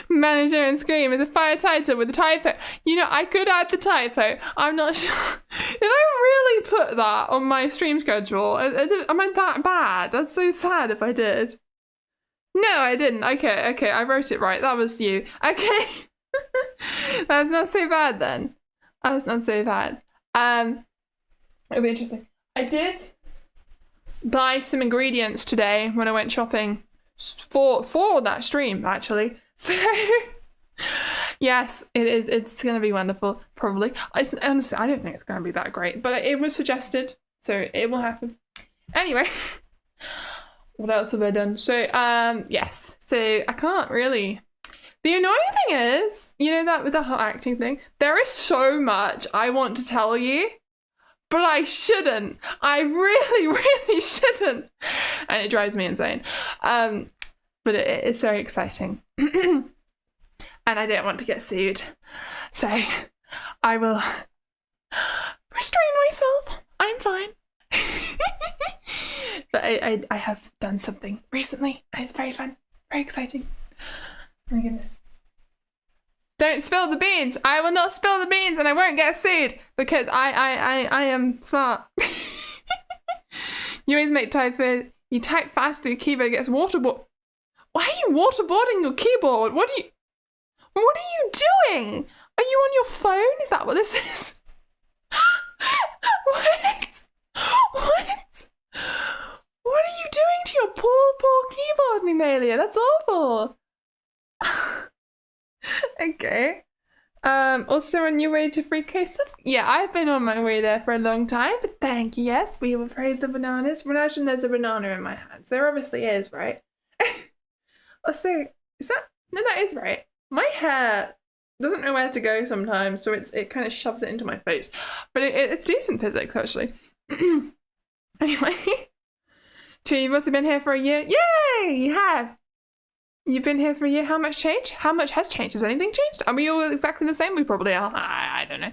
manager and scream is a fire title with a typo. You know, I could add the typo. I'm not sure. Did I really put that on my stream schedule? Am I that bad? That's so sad if I did. No, I didn't. Okay, I wrote it right. That was you. Okay. That's not so bad then. That's not so bad. It'll be interesting. I did buy some ingredients today when I went shopping for that stream, actually. So yes, it is. It's gonna be wonderful, probably. Honestly, I don't think it's gonna be that great, but it was suggested, so it will happen. Anyway, what else have I done? So yes. So I can't really. The annoying thing is, you know that with the whole acting thing, there is so much I want to tell you, but I shouldn't. I really, really shouldn't. And it drives me insane. But it's very exciting. And I don't want to get sued. So I will restrain myself. I'm fine. But I have done something recently and it's very fun. Very exciting. Oh my goodness. Don't spill the beans. I will not spill the beans and I won't get sued because I am smart. You always make typos. You type fast and your keyboard gets waterboarded. Why are you waterboarding your keyboard? What are you doing? Are you on your phone? Is that what this is? What? What? What are you doing to your poor keyboard, Mimelia? That's awful. Okay. Also on your way to free coast subs? Yeah, I've been on my way there for a long time, but thank you. Yes, we will praise the bananas. Imagine there's a banana in my hands. There obviously is, right? Also, is that? No, that is right. My hair doesn't know where to go sometimes, so it kind of shoves it into my face. But it's decent physics, actually. Anyway. Tree, you've also been here for a year. Yay! You have. You've been here for a year. How much changed? How much has changed? Has anything changed? Are we all exactly the same? We probably are. I don't know.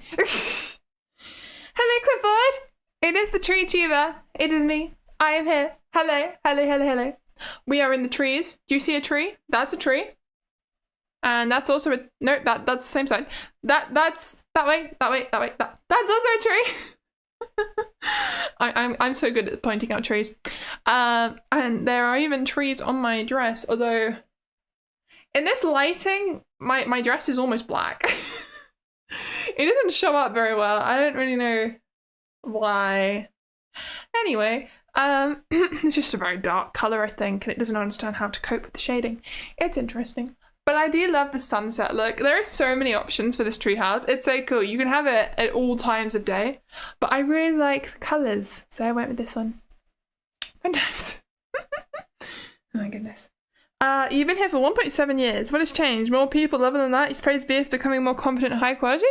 Hello, Clipboard. It is the Treetuber. It is me. I am here. Hello. Hello, hello, hello. We are in the trees. Do you see a tree? That's a tree. And that's also a... No, that's the same side. That's... That way. That's also a tree. I'm so good at pointing out trees. And there are even trees on my dress, although... In this lighting, my dress is almost black. It doesn't show up very well. I don't really know why. Anyway, it's just a very dark colour, I think, and it doesn't understand how to cope with the shading. It's interesting. But I do love the sunset look. There are so many options for this treehouse. It's so cool. You can have it at all times of day. But I really like the colours, so I went with this one. Fun times. Oh my goodness. You've been here for 1.7 years. What has changed? More people. Other than that, you suppose Vieus becoming more competent and high quality?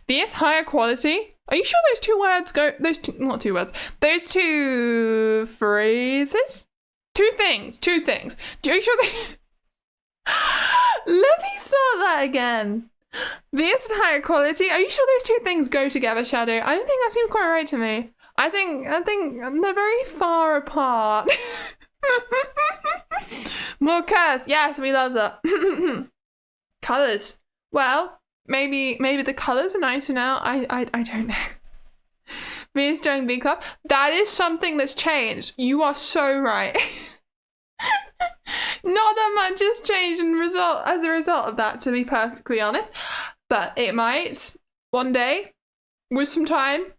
Vieus higher quality? Are you sure those two words go... Not two words. Those two phrases? Two things. Are you sure they... Let me start that again. Vieus and higher quality. Are you sure those two things go together, Shadow? I don't think that seems quite right to me. I think they're very far apart. More curse. Yes, we love that. Colours. Well, maybe the colours are nicer now. I don't know. Vieus joining B Club. That is something that's changed. You are so right. Not that much has changed as a result of that, to be perfectly honest. But it might one day, with some time.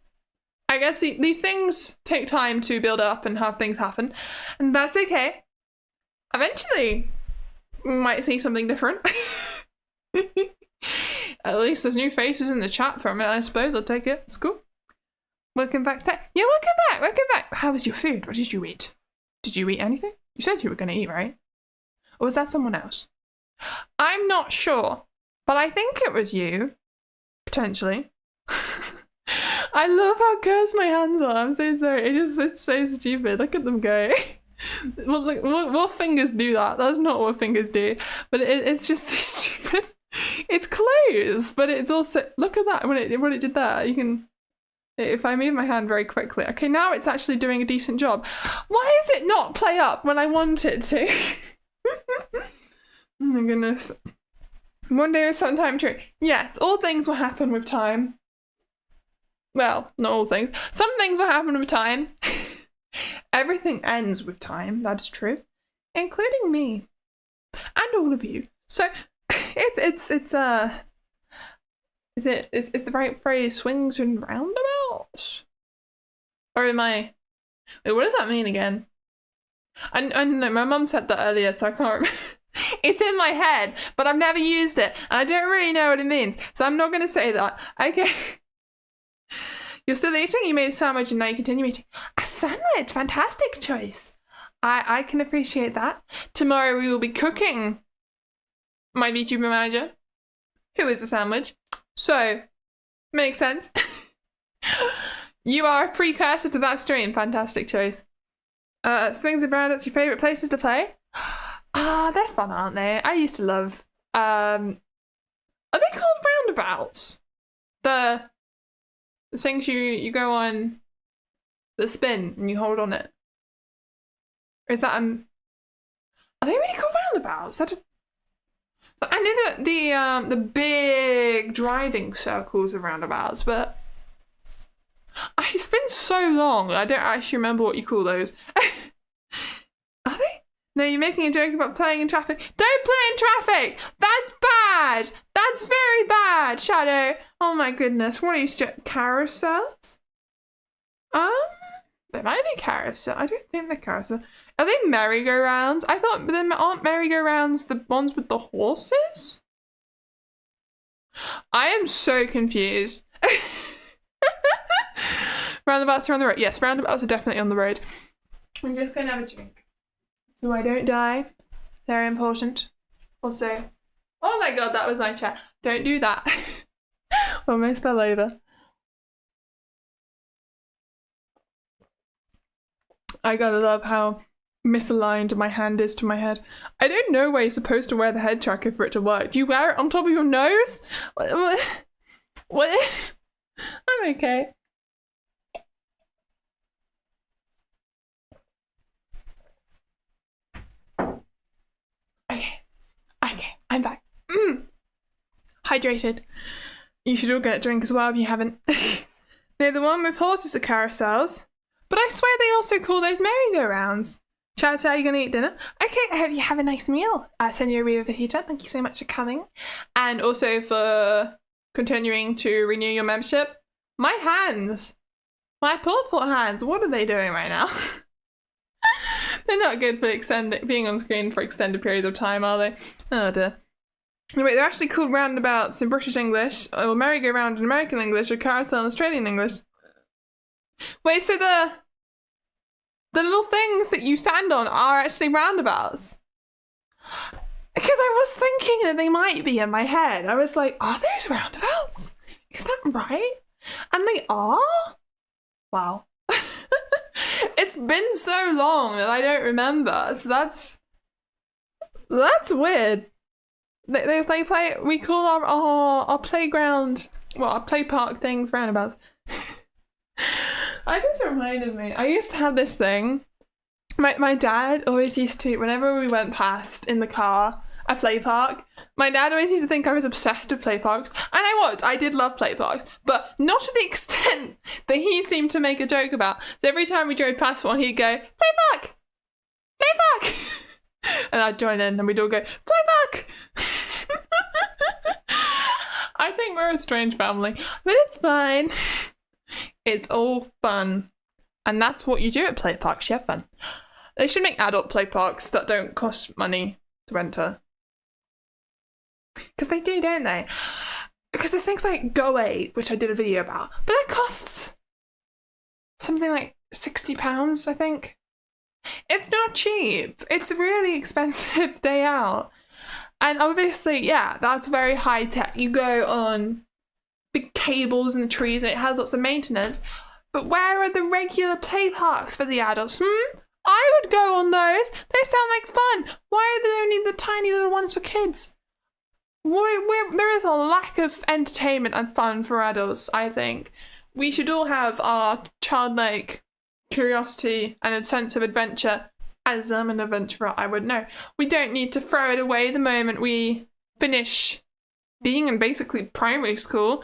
I guess these things take time to build up and have things happen, and that's okay. Eventually, we might see something different. At least there's new faces in the chat from it, I suppose. I'll take it. It's cool. Welcome back. Yeah, welcome back. Welcome back. How was your food? What did you eat? Did you eat anything? You said you were going to eat, right? Or was that someone else? I'm not sure, but I think it was you. Potentially. I love how cursed my hands are. I'm so sorry. It's so stupid. Look at them go. Well, look, what fingers do that? That's not what fingers do. But it's just so stupid. It's close, but it's also, look at that when it did that. You can, if I move my hand very quickly. Okay, now it's actually doing a decent job. Why is it not play up when I want it to? Oh my goodness. One day is sometime true. Yes, all things will happen with time. Well, not all things. Some things will happen with time. Everything ends with time. That is true, including me and all of you. So it's is the right phrase swings and roundabouts? Or am I? Wait, what does that mean again? I know my mum said that earlier, so I can't remember. It's in my head, but I've never used it, and I don't really know what it means, so I'm not going to say that. Okay. You're still eating? You made a sandwich and now you continue eating. A sandwich! Fantastic choice. I can appreciate that. Tomorrow we will be cooking my VTuber manager, who is a sandwich. So, makes sense. You are a precursor to that stream. Fantastic choice. Swings and roundabouts, your favourite places to play? They're fun, aren't they? I used to love... are they called roundabouts? The things you go on, the spin and you hold on it. Or is that are they really called roundabouts? I know that the big driving circles are roundabouts, but it's been so long I don't actually remember what you call those. Are they? No, you're making a joke about playing in traffic. Don't play in traffic! That's bad! That's very bad, Shadow! Oh my goodness, what are you carousels? They might be carousel. I don't think they're carousel. Are they merry-go-rounds? I thought, but then aren't merry-go-rounds the ones with the horses? I am so confused. Roundabouts are on the road. Yes, roundabouts are definitely on the road. I'm just gonna have a drink so I don't die. Very important. Also, oh my god, that was my chat. Don't do that. Almost fell over. I gotta love how misaligned my hand is to my head. I don't know where you're supposed to wear the head tracker for it to work. Do you wear it on top of your nose? What? I'm okay. Okay, I'm back. Hydrated. You should all get a drink as well if you haven't. They're the one with horses at carousels. But I swear they also call those merry-go-rounds. Shout out to how you're gonna eat dinner. Okay, I hope you have a nice meal. Senorita Vajita, thank you so much for coming. And also for continuing to renew your membership. My hands. My poor hands. What are they doing right now? They're not good for being on screen for extended periods of time, are they? Oh dear. Wait, they're actually called roundabouts in British English, or merry-go-round in American English, or carousel in Australian English. Wait, so the little things that you stand on are actually roundabouts? Because I was thinking that they might be in my head. I was like, are those roundabouts? Is that right? And they are? Wow. It's been so long that I don't remember, so that's weird. They play, we call our playground, well, our play park things roundabouts. I just reminded me, I used to have this thing. My dad always used to, whenever we went past in the car a play park, my dad always used to think I was obsessed with play parks. And I did love play parks, but not to the extent that he seemed to make a joke about. So every time we drove past one, he'd go, play park! Play park! And I'd join in and we'd all go, play park! I think we're a strange family, but it's fine. It's all fun. And that's what you do at play parks, you have fun. They should make adult play parks that don't cost money to enter. Because they do, don't they? because there's things like Go8, which I did a video about, but that costs something like £60, I think. It's not cheap. It's a really expensive day out. And obviously, yeah, that's very high tech. You go on big cables in the trees and it has lots of maintenance. But where are the regular play parks for the adults? I would go on those. They sound like fun. Why are there only the tiny little ones for kids? There is a lack of entertainment and fun for adults, I think. We should all have our childlike curiosity and a sense of adventure. As I'm an adventurer, I would know. We don't need to throw it away the moment we finish being in basically primary school.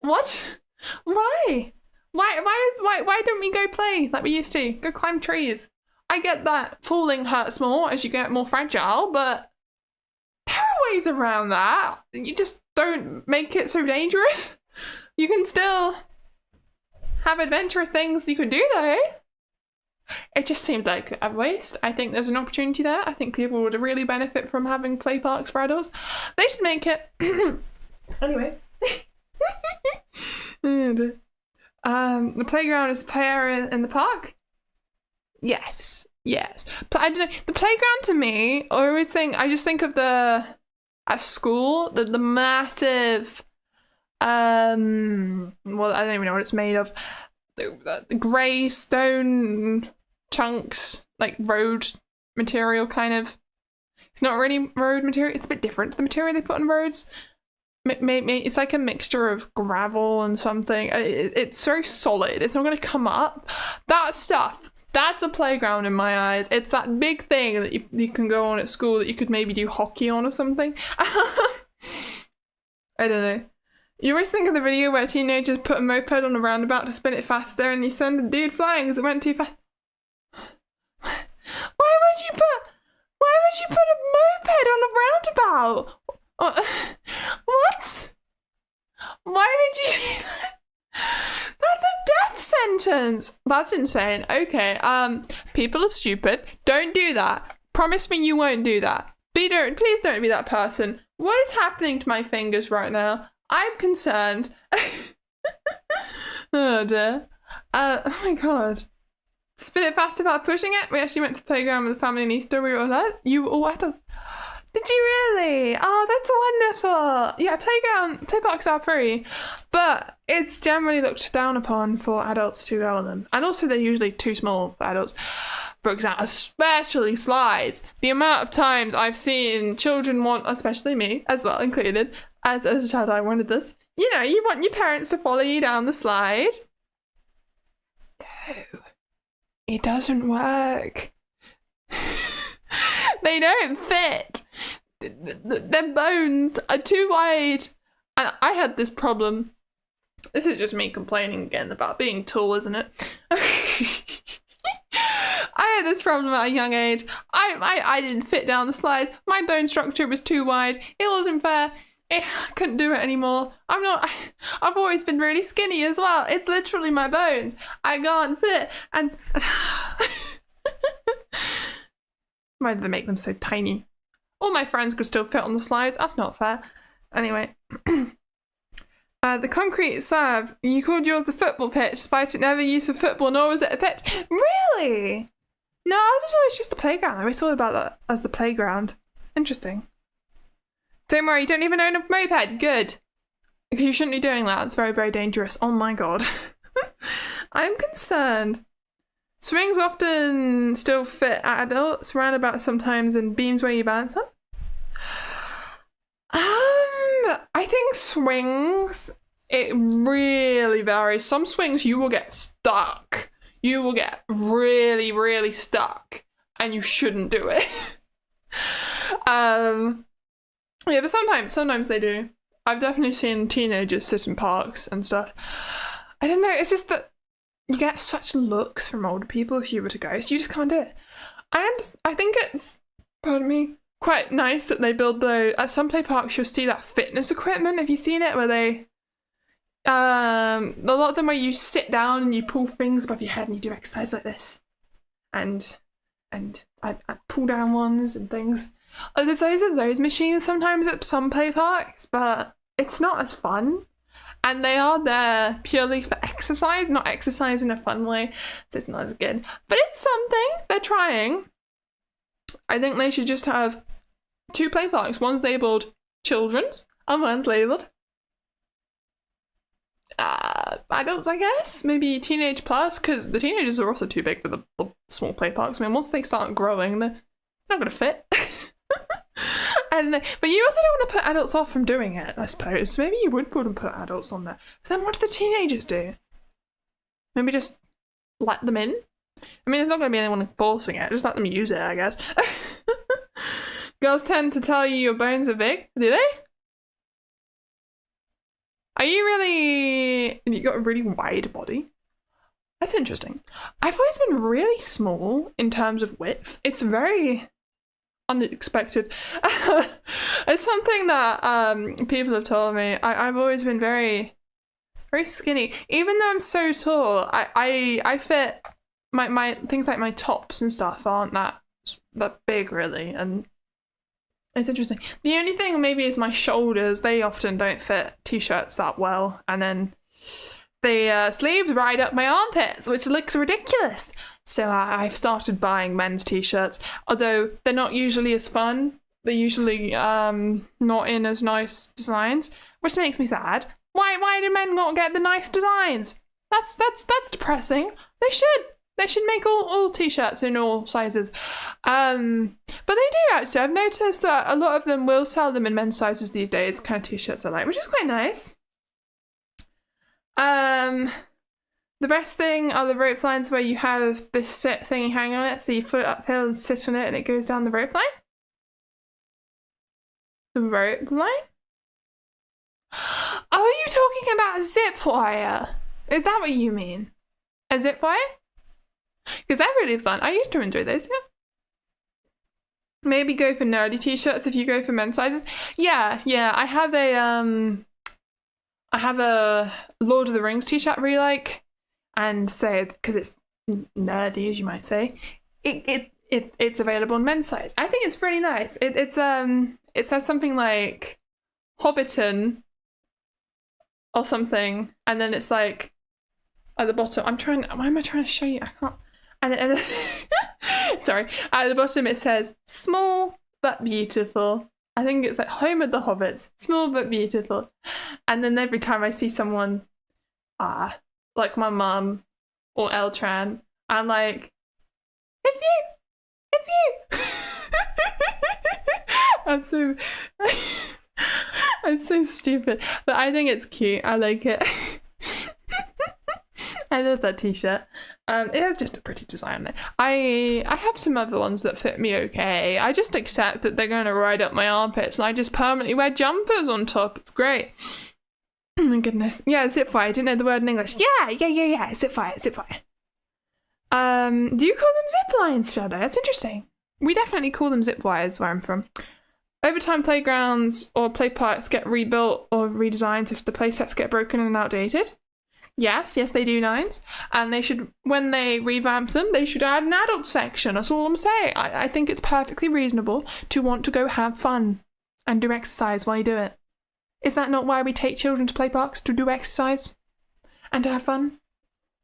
What? Why? Why don't we go play like we used to? Go climb trees. I get that falling hurts more as you get more fragile, but there are ways around that. You just don't make it so dangerous. You can still have adventurous things you could do though. It just seemed like a waste. I think there's an opportunity there. I think people would really benefit from having play parks for adults. They should make it. Anyway. The playground is the play area in the park? Yes. But I don't know. The playground to me, I just think of at school, the massive, well, I don't even know what it's made of. The grey stone chunks, like road material kind of. It's not really road material. It's a bit different to the material they put on roads. It's like a mixture of gravel and something. It's very solid. It's not going to come up. That stuff, that's a playground in my eyes. It's that big thing that you can go on at school that you could maybe do hockey on or something. I don't know. You always think of the video where teenagers put a moped on a roundabout to spin it faster and you send a dude flying because it went too fast. Why would you put a moped on a roundabout? What? Why would you do that? That's a death sentence. That's insane. Okay, people are stupid. Don't do that. Promise me you won't do that. Please don't be that person. What is happening to my fingers right now? I'm concerned. Oh dear. Oh my god. Spin it fast without pushing it? We actually went to the playground with the family in Easter. We were all you all adults. Did you really? Oh, that's wonderful. Yeah, play parks are free, but it's generally looked down upon for adults to go on them. And also they're usually too small for adults. For example, especially slides. The amount of times I've seen children want, especially me as well included, as a child I wanted this. You know, you want your parents to follow you down the slide. No, it doesn't work. They don't fit. Their bones are too wide. And I had this problem. This is just me complaining again about being tall, isn't it? I had this problem at a young age. I didn't fit down the slide. My bone structure was too wide. It wasn't fair. I couldn't do it anymore. I've always been really skinny as well. It's literally my bones. I can't fit. And why did they make them so tiny? All my friends could still fit on the slides. That's not fair. Anyway. The concrete slab. You called yours the football pitch, despite it never used for football, nor was it a pitch. Really? No, it was always just a playground. I always thought about that as the playground. Interesting. Don't worry, you don't even own a moped. Good. Because you shouldn't be doing that. It's very, very dangerous. Oh my god. I'm concerned. Swings often still fit adults, roundabouts sometimes, and beams where you balance on. I think swings, it really varies. Some swings you will get stuck. You will get really, really stuck, and you shouldn't do it. Yeah, but sometimes they do. I've definitely seen teenagers sit in parks and stuff. I don't know, it's just that you get such looks from older people if you were to go, so you just can't do it. I think it's, pardon me, quite nice that they build at some play parks you'll see that fitness equipment. Have you seen it? Where they, a lot of them where you sit down and you pull things above your head and you do exercise like this. And I pull down ones and things. There's loads of those machines sometimes at some play parks, but it's not as fun. And they are there purely for exercise, not exercise in a fun way, so it's not as good. But it's something. They're trying. I think they should just have 2 play parks. One's labelled children's and one's labelled adults, I guess. Maybe teenage plus, because the teenagers are also too big for the small play parks. I mean, once they start growing, they're not going to fit. But you also don't want to put adults off from doing it, I suppose. Maybe you would put adults on there. But then what do the teenagers do? Maybe just let them in? I mean, there's not going to be anyone forcing it. Just let them use it, I guess. Girls tend to tell you your bones are big. Do they? Are you really... You got a really wide body? That's interesting. I've always been really small in terms of width. It's very... unexpected. It's something that people have told me. I've always been very skinny, even though I'm so tall. I fit my things like my tops and stuff aren't that big really, and it's interesting. The only thing maybe is my shoulders. They often don't fit t-shirts that well, and then the sleeves ride up my armpits, which looks ridiculous. So I've started buying men's t-shirts, although they're not usually as fun. They're usually not in as nice designs, which makes me sad. Why do men not get the nice designs? That's depressing. They should make all t-shirts in all sizes. But they do actually. I've noticed that a lot of them will sell them in men's sizes these days, kind of t-shirts I like, which is quite nice. The best thing are the rope lines where you have this sit thing you hang on it, so you put it uphill and sit on it and it goes down the rope line. The rope line? Oh, are you talking about a zip wire? Is that what you mean? A zip wire? Because they're really fun. I used to enjoy those, yeah. Maybe go for nerdy t-shirts if you go for men's sizes. Yeah, I have a Lord of the Rings t-shirt I really like. And say, because it's nerdy, as you might say, it's available in men's size. I think it's really nice. It says something like Hobbiton or something, and then it's like at the bottom. Why am I trying to show you? I can't. And sorry. At the bottom it says small but beautiful. I think it's like home of the hobbits, small but beautiful. And then every time I see someone, like my mum or Eltran, I'm like, it's you! I'm so stupid, but I think it's cute. I like it. I love that t-shirt. It has just a pretty design on it. I have some other ones that fit me okay. I just accept that they're going to ride up my armpits, and I just permanently wear jumpers on top. It's great. Oh my goodness. Yeah, zip wire. I didn't know the word in English. Yeah. Zip wire. Do you call them zip lines, Shadow? That's interesting. We definitely call them zip wires where I'm from. Over time, playgrounds or play parks get rebuilt or redesigned if the play sets get broken and outdated. Yes, they do, Nines. And they should, when they revamp them, they should add an adult section. That's all I'm saying. I think it's perfectly reasonable to want to go have fun and do exercise while you do it. Is that not why we take children to play parks? To do exercise? And to have fun?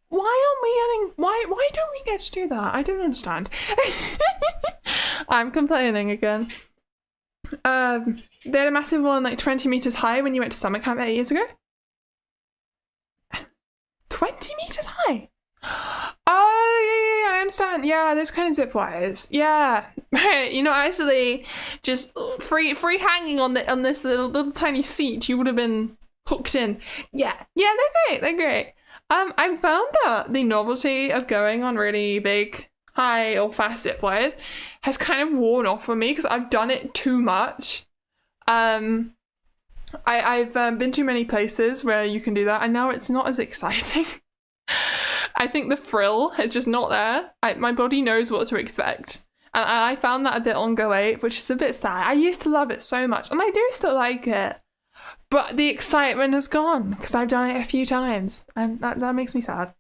Why don't we get to do that? I don't understand. I'm complaining again. They had a massive one like 20 meters high when you went to summer camp 8 years ago. 20 meters high? Oh, yeah, I understand. Yeah, those kind of zip wires. Yeah. You know, actually, just free hanging on this little tiny seat, you would have been hooked in. Yeah, they're great. I found that the novelty of going on really big, high or fast zip wires has kind of worn off on me because I've done it too much. I've been to many places where you can do that, and now it's not as exciting. I think the thrill is just not there. My body knows what to expect. And I found that a bit on Go 8, which is a bit sad. I used to love it so much, and I do still like it. But the excitement has gone, because I've done it a few times, and that makes me sad.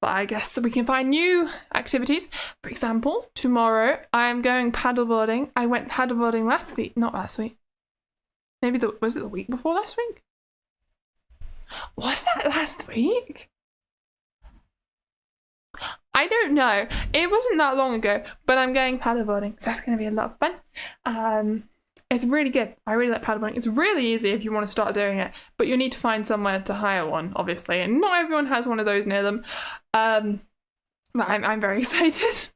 But I guess that we can find new activities. For example, tomorrow I am going paddleboarding. I went paddleboarding last week. Not last week. Maybe was it the week before last week? Was that last week? I don't know. It wasn't that long ago, but I'm going paddleboarding, so that's going to be a lot of fun. It's really good. I really like paddleboarding. It's really easy if you want to start doing it, but you need to find somewhere to hire one, obviously, and not everyone has one of those near them. But I'm very excited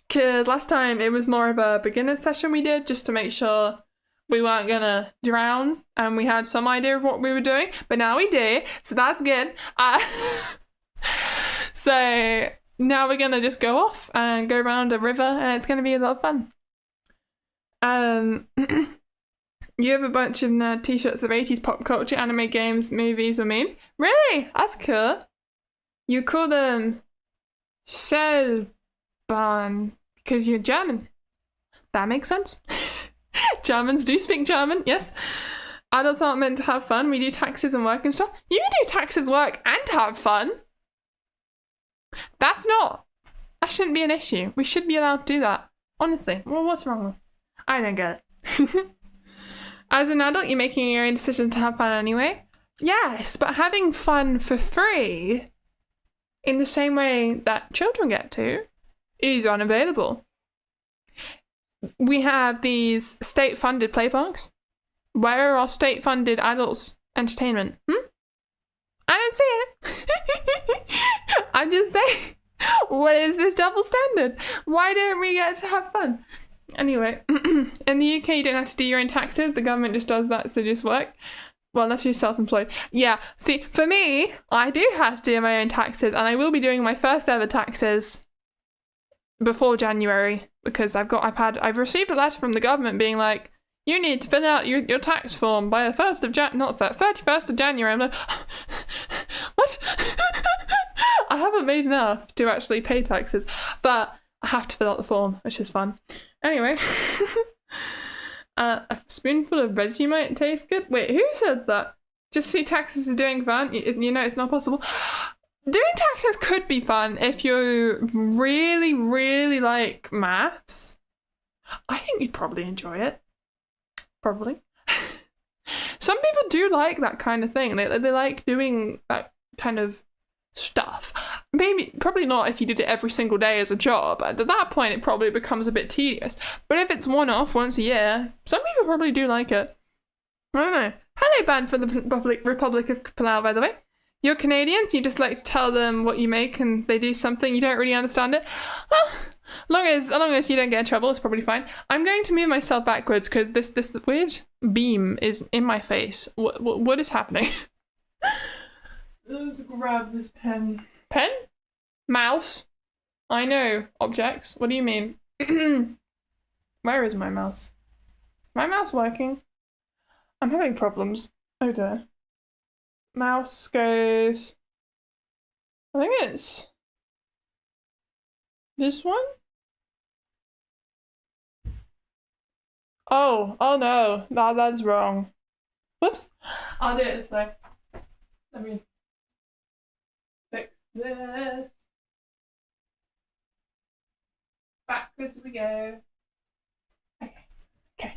because last time it was more of a beginner session we did just to make sure we weren't gonna drown and we had some idea of what we were doing, but now we do, so that's good. So now we're gonna just go off and go around a river, and it's gonna be a lot of fun. You have a bunch of t-shirts of 80s pop culture, anime, games, movies, or memes. Really? That's cool. You call them Selbahn because you're German. That makes sense. Germans do speak German, yes. Adults aren't meant to have fun. We do taxes and work and stuff. You can do taxes, work, and have fun. That shouldn't be an issue. We should be allowed to do that. Honestly, well, what's wrong with? I don't get it. As an adult, you're making your own decision to have fun anyway. Yes, but having fun for free, in the same way that children get to, is unavailable. We have these state-funded play parks. Where are our state-funded adults' entertainment? I don't see it. I'm just saying, what is this double standard? Why don't we get to have fun? Anyway, in the UK, you don't have to do your own taxes. The government just does that, so just work. Well, unless you're self-employed. Yeah, see, for me, I do have to do my own taxes, and I will be doing my first ever taxes before January, because I've received a letter from the government being like, you need to fill out your tax form by the 31st of January. I'm like, what? I haven't made enough to actually pay taxes, but I have to fill out the form, which is fun. Anyway, a spoonful of Vegemite tastes good. Wait, who said that? Just see taxes as doing fun? You know it's not possible. Doing taxes could be fun if you really, really like maths. I think you'd probably enjoy it. Probably. Some people do like that kind of thing. They like doing that kind of stuff. Probably not if you did it every single day as a job. At that point, it probably becomes a bit tedious. But if it's one-off once a year, some people probably do like it. I don't know. Hello, band from the Republic of Palau, by the way. You're Canadians, you just like to tell them what you make and they do something, you don't really understand it. Well, as long as you don't get in trouble, it's probably fine. I'm going to move myself backwards because this weird beam is in my face. What is happening? Let's grab this pen. Pen? Mouse? I know. Objects? What do you mean? Where is my mouse? Is my mouse working? I'm having problems. Oh dear. Mouse goes... I think it's... this one? Oh no. That's wrong. Whoops. I'll do it this way. Let me fix this. Backwards we go. Okay.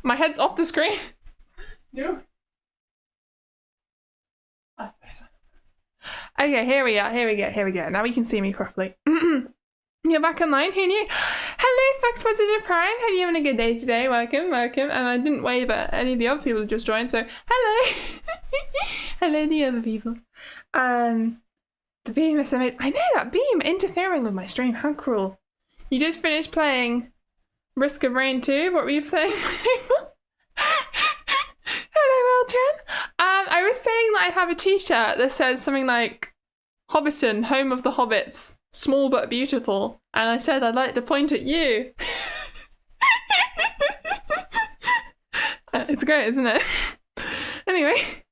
My head's off the screen. No. That's better. Okay, here we go. Now we can see me properly. You're back online, who knew? Hello, Fox Positive Prime. Hope you're having a good day today. Welcome. And I didn't wave at any of the other people who just joined, so hello. Hello, the other people. The beam is amazing. I know that beam interfering with my stream. How cruel. You just finished playing Risk of Rain 2. What were you playing? Hello, Eltron. I was saying that I have a t-shirt that says something like Hobbiton, home of the hobbits, small but beautiful. And I said I'd like to point at you. It's great, isn't it? Anyway,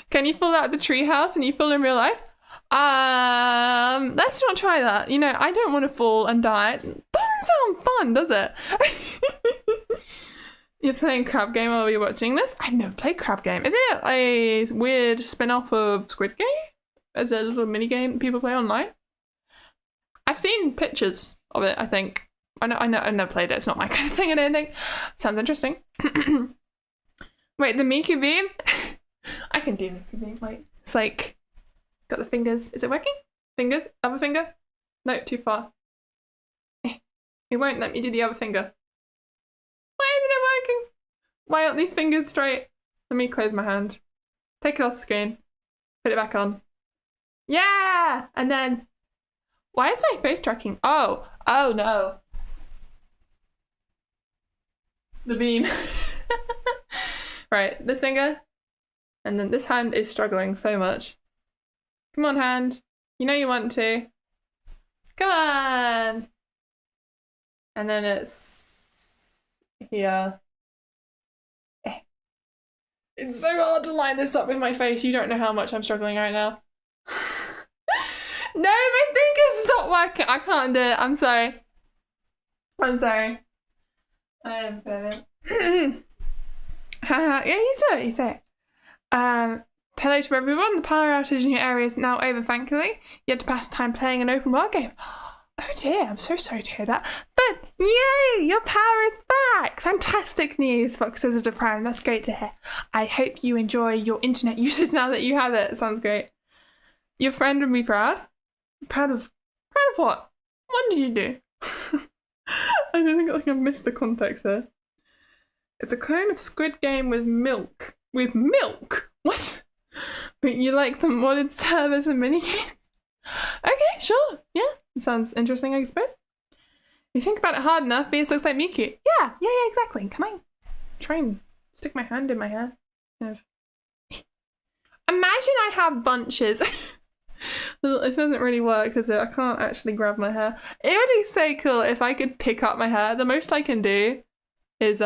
can you fall out the treehouse and you fall in real life? Let's not try that. You know, I don't want to fall and die. Doesn't sound fun, does it? You're playing Crab Game while you're watching this? I've never played Crab Game. Is it a weird spin-off of Squid Game? As a little mini game people play online? I've seen pictures of it, I think. I know, I've never played it. It's not my kind of thing, I don't think. Sounds interesting. Wait, the Miku beam? I can do Miku beam. Wait, it's like, got the fingers. Is it working? Fingers? Other finger? No, too far. It won't let me do the other finger. Why isn't it working? Why aren't these fingers straight? Let me close my hand. Take it off the screen. Put it back on. Yeah! And then, why is my face tracking? Oh no. The beam. Right, this finger. And then this hand is struggling so much. Come on, hand. You know you want to. Come on! And then it's here. It's so hard to line this up with my face. You don't know how much I'm struggling right now. No, my fingers not working. I can't do it. I'm sorry. I'm sorry. I am failing. Yeah, you say it. Hello to everyone. The power outage in your area is now over, thankfully. You had to pass time playing an open world game. Oh dear, I'm so sorry to hear that. But yay, your power is back! Fantastic news, Foxes of the Prime. That's great to hear. I hope you enjoy your internet usage now that you have it. Sounds great. Your friend would be proud. Proud of what? What did you do? I don't think I've missed the context there. It's a clone of Squid Game with milk. With milk? What? But you like the modded servers and minigames? Okay, sure. Yeah, it sounds interesting, I suppose. If you think about it hard enough, Vieus looks like Miku. Yeah, exactly. Can I try and stick my hand in my hair? Kind of. Imagine I have bunches. It doesn't really work, does it? I can't actually grab my hair. It would be so cool if I could pick up my hair. The most I can do is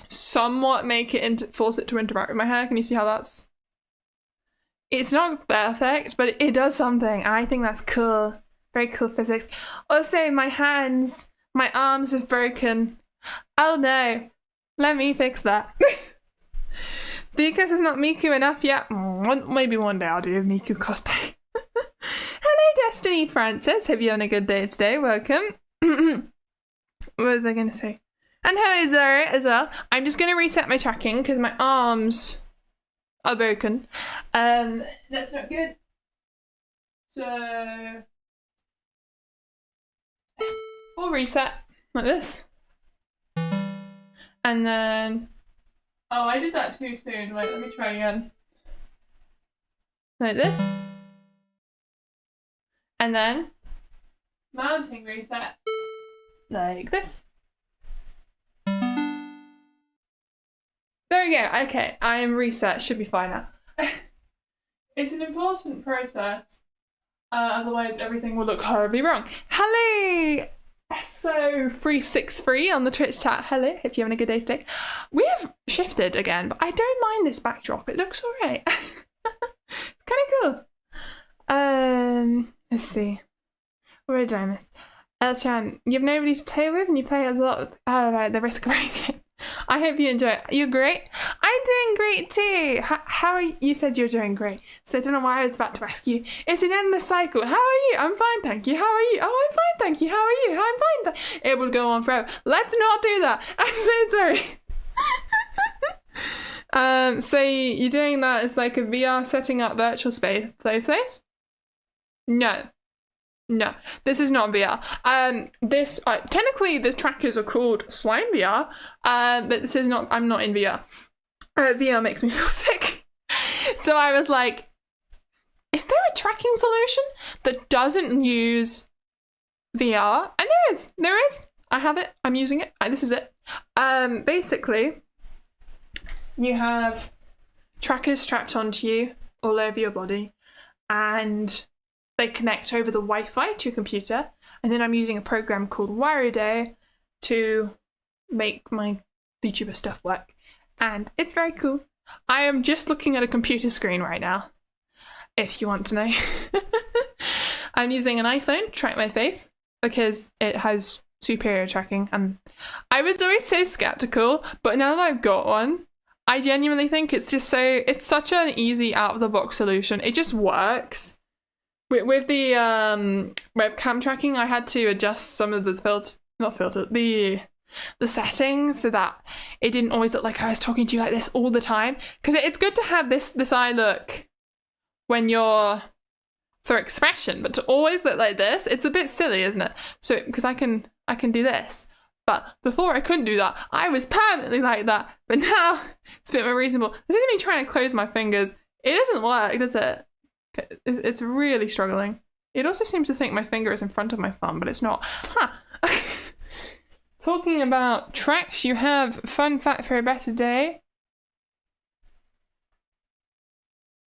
somewhat make it force it to interact with my hair. Can you see how that's? It's not perfect, but it does something. I think that's cool. Very cool physics. Also, my hands, my arms have broken. Oh no. Let me fix that. Because it's not Miku enough yet. Maybe one day I'll do a Miku cosplay. Hello, Destiny Francis. Hope you're having a good day today. Welcome. What was I going to say? And hello, Zara, as well. I'm just going to reset my tracking because my arms are broken. That's not good. So we'll reset like this. And then, oh, I did that too soon. Wait, let me try again. Like this. And then mounting reset. Like this. There we go. Okay, I am reset. Should be fine now. It's an important process. Otherwise, everything will look horribly wrong. Hello, SO363 on the Twitch chat. Hello, hope you're having a good day today. We have shifted again, but I don't mind this backdrop. It looks alright. It's kind of cool. Let's see. Where did I miss? Elchan, you have nobody to play with and you play a lot. Oh, right, the risk of breaking. I hope you enjoy it. You're great. I'm doing great too. How are you? You said you're doing great. So I don't know why I was about to ask you. It's an endless cycle. How are you? I'm fine, thank you. How are you? Oh, I'm fine, thank you. How are you? I'm fine. It will go on forever. Let's not do that. I'm so sorry. So you're doing that as like a VR setting up virtual play space? No. No, this is not VR. This technically the trackers are called Slime VR, but this is not. I'm not in VR. VR makes me feel sick. So I was like, is there a tracking solution that doesn't use VR? And there is. I have it. I'm using it. This is it. Basically, you have trackers strapped onto you all over your body, and they connect over the Wi-Fi to your computer, and then I'm using a program called Warudo to make my VTuber stuff work, and it's very cool. I am just looking at a computer screen right now, if you want to know. I'm using an iPhone to track my face because it has superior tracking, and I was always so skeptical, but now that I've got one, I genuinely think it's such an easy out-of-the-box solution. It just works. With the webcam tracking, I had to adjust some of the the the settings so that it didn't always look like I was talking to you like this all the time. Because it's good to have this eye look when you're for expression, but to always look like this, it's a bit silly, isn't it? So because I can do this, but before I couldn't do that. I was permanently like that, but now it's a bit more reasonable. This is me trying to close my fingers. It doesn't work, does it? It's really struggling. It also seems to think my finger is in front of my thumb, but it's not. Huh. Talking about tracks, you have fun fact for a better day.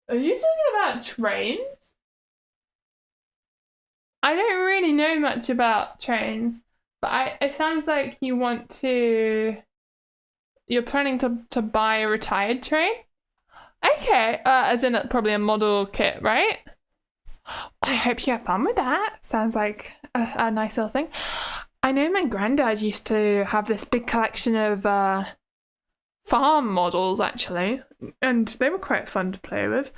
Are you talking about trains? I don't really know much about trains, but it sounds like you're planning to buy a retired train? Okay, as in probably a model kit, right? I hope you have fun with that. Sounds like a nice little thing. I know my granddad used to have this big collection of farm models, actually, and they were quite fun to play with.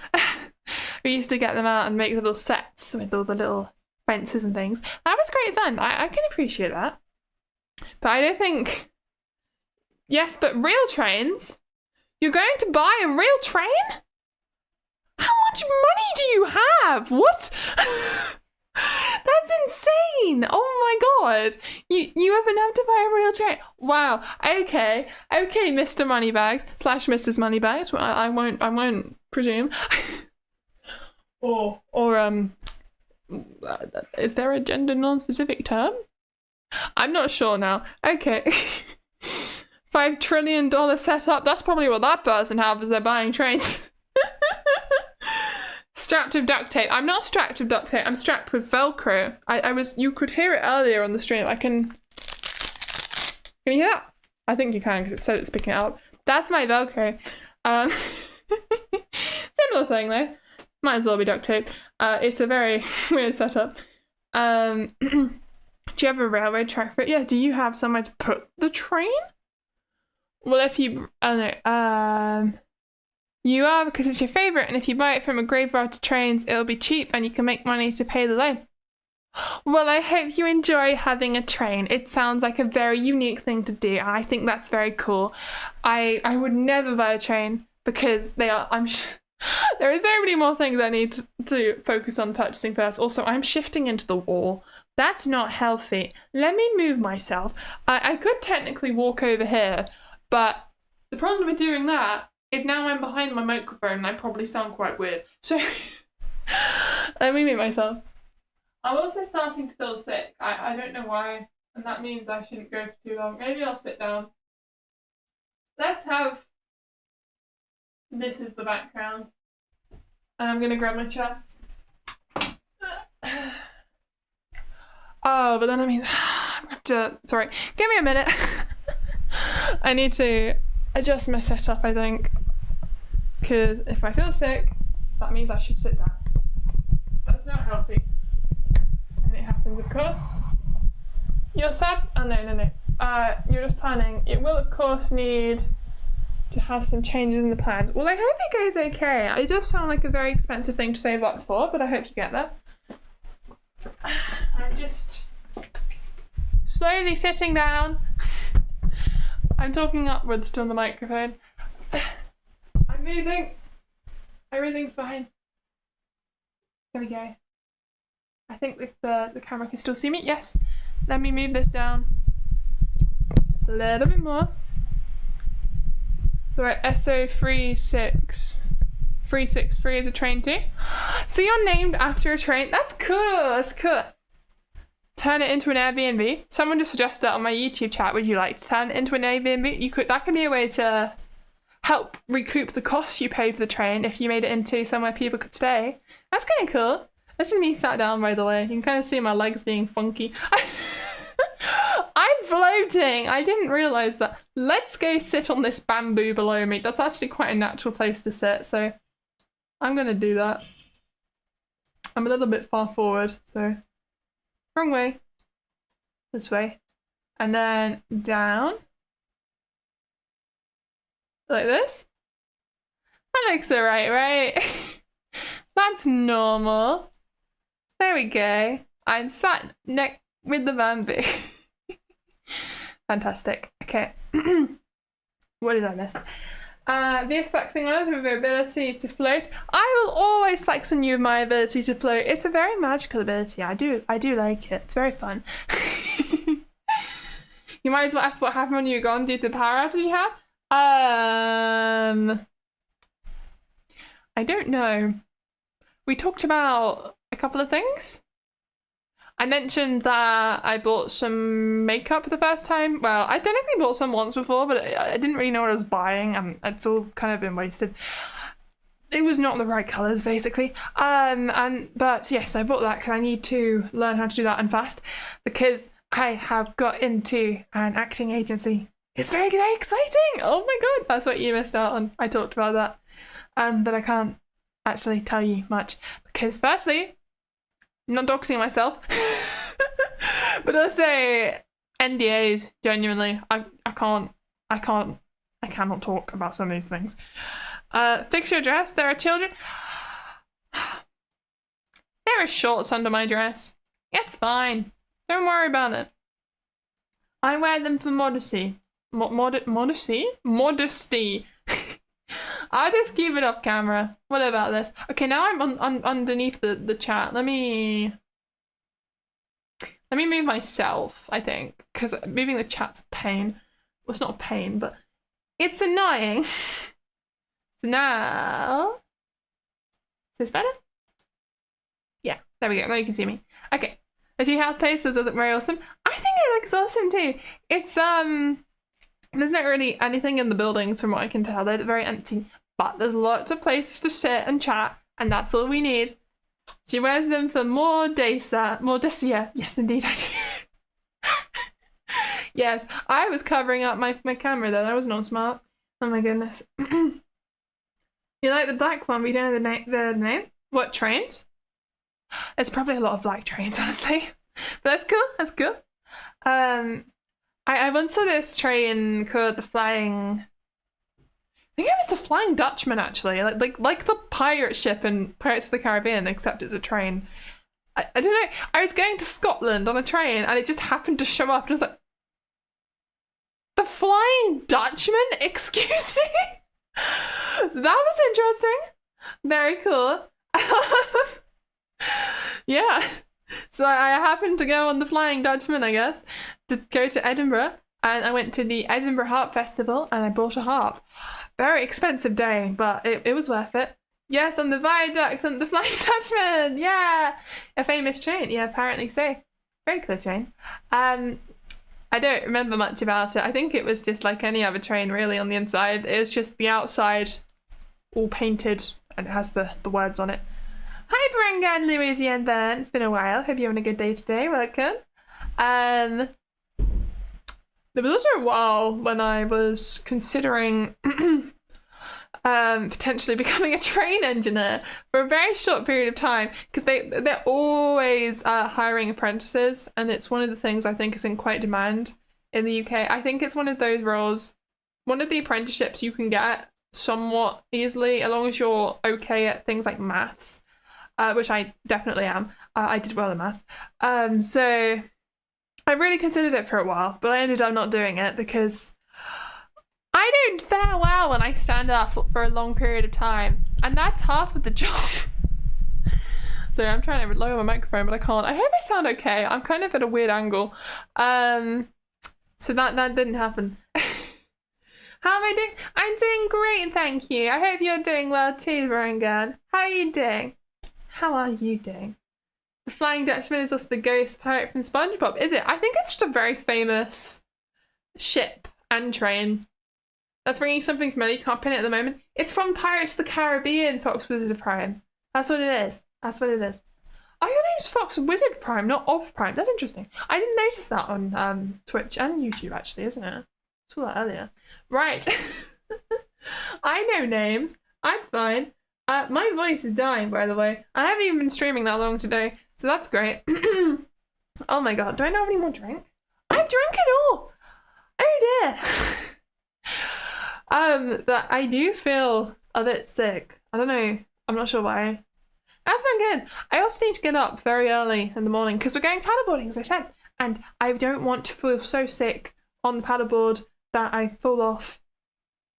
We used to get them out and make little sets with all the little fences and things. That was great fun. I can appreciate that. But I don't think... Yes, but real trains? You're going to buy a real train? How much money do you have? What? That's insane! Oh my god! You have enough to buy a real train? Wow. Okay, Mr. Moneybags / Mrs. Moneybags. Well, I won't presume. or is there a gender non-specific term? I'm not sure now. Okay. $5 trillion setup. That's probably what that person has as they're buying trains. Strapped with duct tape. I'm not strapped with duct tape. I'm strapped with Velcro. You could hear it earlier on the stream. Can you hear that? I think you can because it said it's picking it up. That's my Velcro. Similar thing though. Might as well be duct tape. It's a very weird setup. Do you have a railroad track for it? Yeah. Do you have somewhere to put the train? Well, if you, I don't know, you are because it's your favourite, and if you buy it from a graveyard to trains, it'll be cheap and you can make money to pay the loan. Well, I hope you enjoy having a train. It sounds like a very unique thing to do. I think that's very cool. I would never buy a train because there are so many more things I need to focus on purchasing first. Also, I'm shifting into the wall. That's not healthy. Let me move myself. I could technically walk over here, but the problem with doing that is now I'm behind my microphone and I probably sound quite weird. So let me mute myself. I'm also starting to feel sick. I don't know why, and that means I shouldn't go for too long. Maybe I'll sit down. Let's have... This is the background. And I'm gonna grab my chair. Oh, but then I have to... Sorry, give me a minute. I need to adjust my setup, I think. Because if I feel sick, that means I should sit down. That's not healthy. And it happens, of course. You're sad? Oh, no. You're just planning. It will, of course, need to have some changes in the plans. Well, I hope it goes okay. It does sound like a very expensive thing to save up for, but I hope you get that. I'm just slowly sitting down. I'm talking upwards to the microphone. I'm moving. Everything's fine. There we go. I think if the camera can still see me. Yes. Let me move this down a little bit more. Right, SO36363 is a train too. So you're named after a train. That's cool. Turn it into an Airbnb. Someone just suggested that on my YouTube chat. Would you like to turn it into an Airbnb? That could be a way to help recoup the costs you paid for the train if you made it into somewhere people could stay. That's kind of cool. This is me sat down, by the way. You can kind of see my legs being funky. I'm floating. I didn't realise that. Let's go sit on this bamboo below me. That's actually quite a natural place to sit, so I'm going to do that. I'm a little bit far forward, so wrong way. This way. And then down. Like this. That looks alright, right? That's normal. There we go. I'm sat next with the bamboo. Fantastic. Okay. What did I miss? Vieus flexing on us with your ability to float. I will always flex on you with my ability to float. It's a very magical ability. I do like it. It's very fun. You might as well ask what happened when you were gone due to the power outage you had. I don't know. We talked about a couple of things. I mentioned that I bought some makeup the first time. Well, I technically bought some once before, but I didn't really know what I was buying, and it's all kind of been wasted. It was not the right colours, basically. But yes, I bought that because I need to learn how to do that and fast, because I have got into an acting agency. It's very, very exciting. Oh my god, that's what you missed out on. I talked about that, but I can't actually tell you much because, firstly, I'm not doxing myself, but also NDAs. Genuinely, I cannot talk about some of these things. Fix your dress. There are children. There are shorts under my dress. It's fine. Don't worry about it. I wear them for modesty. Modesty? Modesty. I'll just keep it off camera. What about this? Okay, now I'm on underneath the chat. Let me move myself, I think, because moving the chat's a pain. Well, it's not a pain, but it's annoying. So now, is this better? Yeah, there we go. Now you can see me. Okay, the treehouse place does look very awesome. I think it looks awesome too. It's there's not really anything in the buildings from what I can tell. They're very empty, but there's lots of places to sit and chat, and that's all we need. She wears them for Mordesia. Yes, indeed I do. Yes, I was covering up my camera there. That was not smart. Oh my goodness. You like the black one, but you don't know the name? What, trains? There's probably a lot of black trains, honestly. But that's cool. That's cool. I once saw this train called the Flying... I think it was the Flying Dutchman, actually. Like the pirate ship in Pirates of the Caribbean, except it's a train. I don't know. I was going to Scotland on a train, and it just happened to show up, and I was like, the Flying Dutchman? Excuse me? That was interesting. Very cool. Yeah. So I happened to go on the Flying Dutchman, I guess, to go to Edinburgh, and I went to the Edinburgh Harp Festival, and I bought a harp. Very expensive day, but it was worth it. Yes, on the viaducts on the Flying Dutchman. Yeah, a famous train. Yeah, apparently so. Very cool train. I don't remember much about it. I think it was just like any other train, really, on the inside. It was just the outside all painted, and it has the words on it. Hi, Berenga and Louise and Ben. It's been a while. Hope you're having a good day today. Welcome. There was also a while when I was considering potentially becoming a train engineer for a very short period of time, because they're always hiring apprentices, and it's one of the things I think is in quite demand in the UK. I think it's one of those roles, one of the apprenticeships you can get somewhat easily, as long as you're okay at things like maths. Which I definitely am. I did well in maths. So I really considered it for a while, but I ended up not doing it because I don't fare well when I stand up for a long period of time, and that's half of the job. So I'm trying to lower my microphone, but I can't. I hope I sound okay. I'm kind of at a weird angle. So that didn't happen. How am I doing? I'm doing great, thank you. I hope you're doing well too, Berengan. How are you doing? How are you doing? The Flying Dutchman is also the ghost pirate from SpongeBob, is it? I think it's just a very famous ship and train. That's ringing something familiar. You can't pin it at the moment. It's from Pirates of the Caribbean, Fox Wizard of Prime. That's what it is. That's what it is. Oh, your name's Fox Wizard Prime, not of Prime. That's interesting. I didn't notice that on Twitch and YouTube, actually, isn't it? I saw that earlier. Right. I know names. I'm fine. My voice is dying, by the way. I haven't even been streaming that long today, so that's great. Oh my god, do I not have any more drink? I've drunk it all! Oh dear! But I do feel a bit sick. I don't know. I'm not sure why. That's not good. I also need to get up very early in the morning because we're going paddleboarding, as I said. And I don't want to feel so sick on the paddleboard that I fall off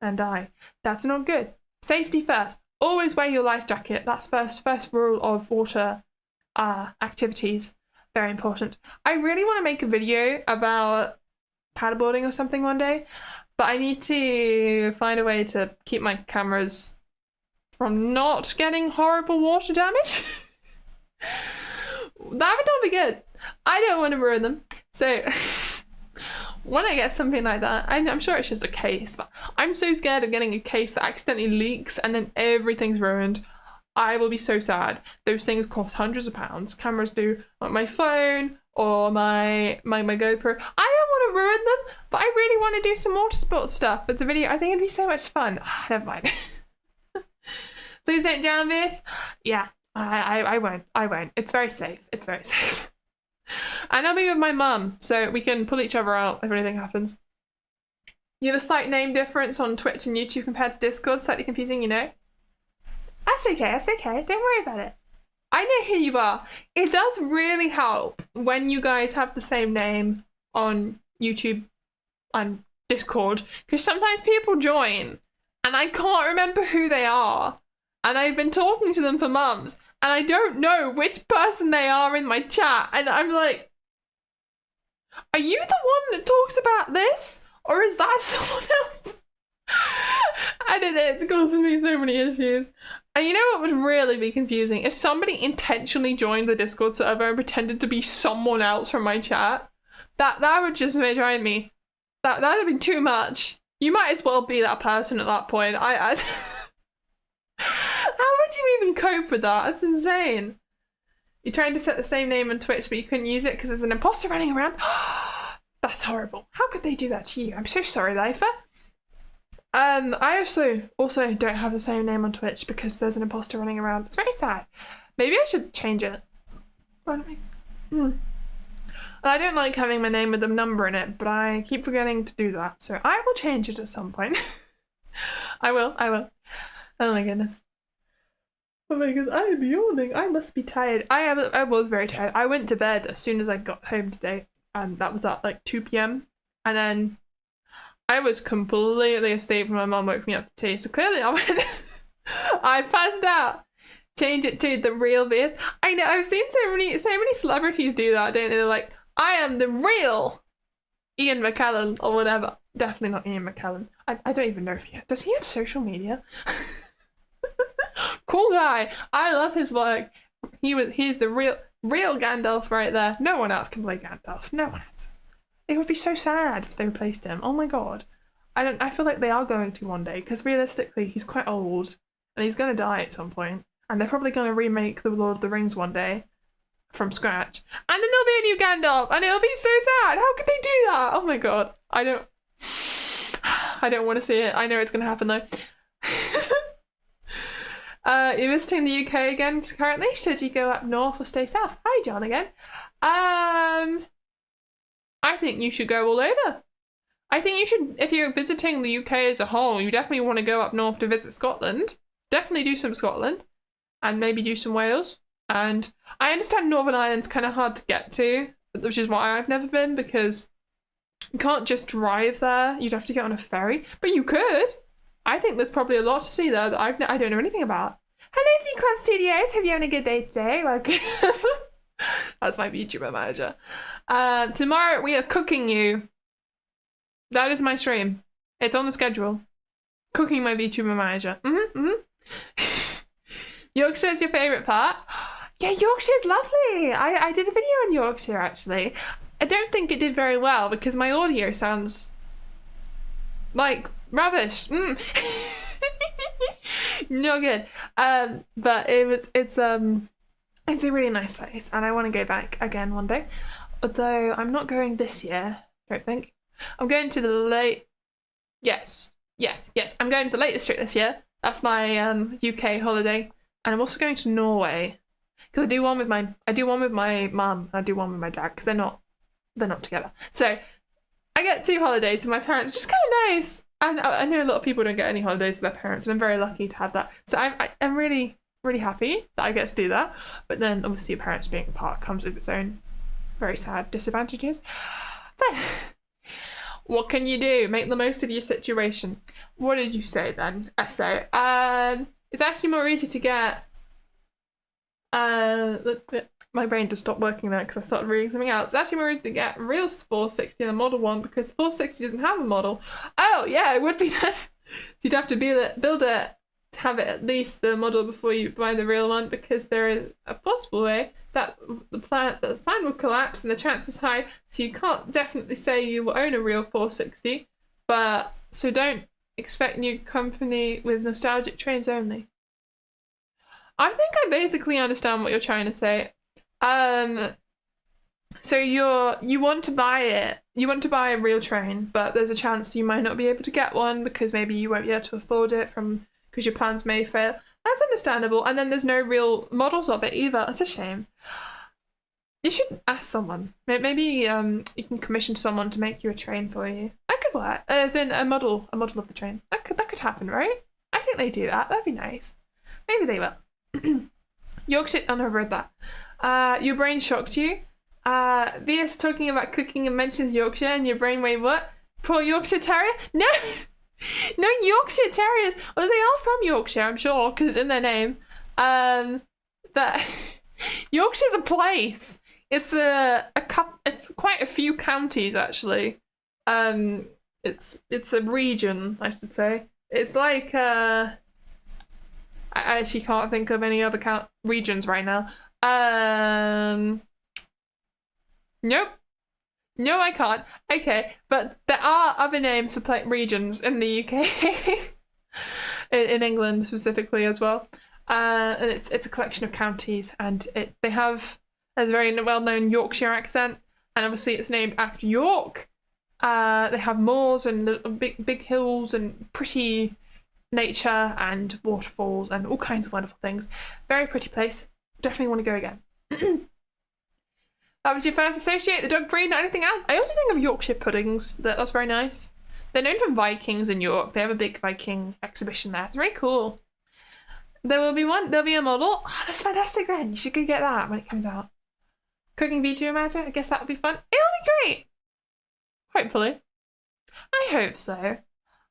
and die. That's not good. Safety first. Always wear your life jacket. That's first rule of water activities. Very important. I really want to make a video about paddleboarding or something one day, but I need to find a way to keep my cameras from not getting horrible water damage. That would not be good. I don't want to ruin them. So when I get something like that, I'm sure it's just a case, but I'm so scared of getting a case that accidentally leaks and then everything's ruined. I will be so sad. Those things cost hundreds of pounds. Cameras do, like my phone or my GoPro. I don't want to ruin them, but I really want to do some water sports stuff. It's a video. I think it'd be so much fun. Never mind. Please don't drown this. Yeah, I won't. I won't. It's very safe. It's very safe. And I'll be with my mum, so we can pull each other out if anything happens. You have a slight name difference on Twitch and YouTube compared to Discord. Slightly confusing, you know. That's okay, that's okay. Don't worry about it. I know who you are. It does really help when you guys have the same name on YouTube and Discord, because sometimes people join and I can't remember who they are. And I've been talking to them for months and I don't know which person they are in my chat. And I'm like, are you the one that talks about this? Or is that someone else? I don't know, it's causing me so many issues. And you know what would really be confusing? If somebody intentionally joined the Discord server and pretended to be someone else from my chat, that would just drive me. That would be too much. You might as well be that person at that point. How would you even cope with that? That's insane. You're trying to set the same name on Twitch, but you couldn't use it because there's an imposter running around. That's horrible. How could they do that to you? I'm so sorry, Lifer. I also don't have the same name on Twitch because there's an imposter running around. It's very sad. Maybe I should change it. I don't like having my name with a number in it, but I keep forgetting to do that. So I will change it at some point. I will. Oh my goodness. Oh my goodness, I am yawning. I must be tired. I was very tired. I went to bed as soon as I got home today, and that was at like 2 p.m. And then I was completely asleep when my mum woke me up for tea. So clearly I went, I passed out. Change it to the real Vieus. I know, I've seen so many celebrities do that, don't they? They're like, I am the real Ian McKellen or whatever. Definitely not Ian McKellen. I don't even know if does he have social media? Cool guy. I love his work. He's the real Gandalf right there. No one else can play Gandalf. No one else. It would be so sad if they replaced him. Oh my god. I feel like they are going to one day, because realistically he's quite old and he's gonna die at some point. And they're probably gonna remake The Lord of the Rings one day from scratch. And then there'll be a new Gandalf and it'll be so sad. How could they do that? Oh my god. I don't want to see it. I know it's gonna happen though. You're visiting the UK again currently? Should you go up north or stay south? Hi John again. I think you should go all over. I think you should, if you're visiting the UK as a whole, you definitely want to go up north to visit Scotland. Definitely do some Scotland. And maybe do some Wales. And I understand Northern Ireland's kind of hard to get to, which is why I've never been, because you can't just drive there. You'd have to get on a ferry. But you could. I think there's probably a lot to see there that I don't know anything about. Hello, V Club Studios. Hope you're having a good day today. Welcome. That's my VTuber manager. Tomorrow we are cooking you. That is my stream. It's on the schedule. Cooking my VTuber manager. Yorkshire is your favourite part? Yeah, Yorkshire's lovely. I did a video on Yorkshire actually. I don't think it did very well because my audio sounds like rubbish. No good. But it's a really nice place and I want to go back again one day. Although I'm not going this year, I don't think. I'm going to the Yes, I'm going to the Lake District this year. That's my UK holiday. And I'm also going to Norway. Because I do one with my mum, I do one with my dad, because they're not together. So I get 2 holidays with my parents, which is kind of nice. And I know a lot of people don't get any holidays with their parents, and I'm very lucky to have that. So I'm really, really happy that I get to do that. But then obviously your parents being apart comes with its own very sad disadvantages. But What can you do? Make the most of your situation. What did you say then? Essay. It's actually more easy to get. My brain just stopped working there because I started reading something else. It's actually more easy to get real 460 than a model one because the 460 doesn't have a model. Oh yeah, it would be then. You'd have to build it to have it at least the model before you buy the real one, because there is a possible way that the plan will collapse and the chance is high. So you can't definitely say you will own a real 460, but so don't expect new company with nostalgic trains only. I think I basically understand what you're trying to say. So you want to buy it. You want to buy a real train, but there's a chance you might not be able to get one because maybe you won't be able to afford it because your plans may fail. That's understandable. And then there's no real models of it either. It's a shame. You should ask someone. Maybe you can commission someone to make you a train for you. That could work. As in a model of the train. That could happen, right? I think they do that. That'd be nice. Maybe they will. Yorkshire. Oh no, I read that. Your brain shocked you. Vieus talking about cooking and mentions Yorkshire, and your brain wait, what? Poor Yorkshire Terrier? No! No Yorkshire Terriers! Well, they are from Yorkshire, I'm sure, because it's in their name. But Yorkshire's a place. It's it's quite a few counties, actually. It's a region, I should say. It's like, I actually can't think of any other regions right now. Nope. No, I can't. Okay, but there are other names for regions in the UK, in England specifically as well. And it's a collection of counties, and there's a very well-known Yorkshire accent, and obviously it's named after York. They have moors and big hills and pretty nature and waterfalls and all kinds of wonderful things. Very pretty place. Definitely want to go again. That was your first associate, the dog breed, not anything else. I also think of Yorkshire puddings. That's very nice. They're known for Vikings in York. They have a big Viking exhibition there. It's very cool. There will be one. There'll be a model. Oh, that's fantastic then. You should go get that when it comes out. Cooking VTuber Magic. I guess that would be fun. It'll be great. Hopefully. I hope so.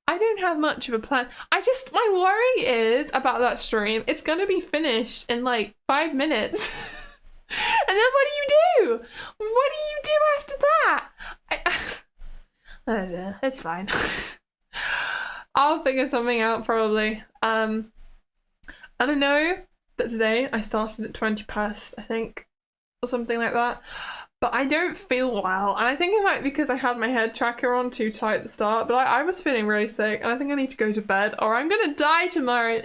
I don't have much of a plan. My worry is about that stream. It's going to be finished in like 5 minutes. And then what do you do? What do you do after that? I don't know. It's fine. I'll figure something out probably. I don't know that today I started at 20 past, I think, or something like that. But I don't feel well, and I think it might be because I had my head tracker on too tight at the start. But I was feeling really sick, and I think I need to go to bed, or I'm gonna die tomorrow.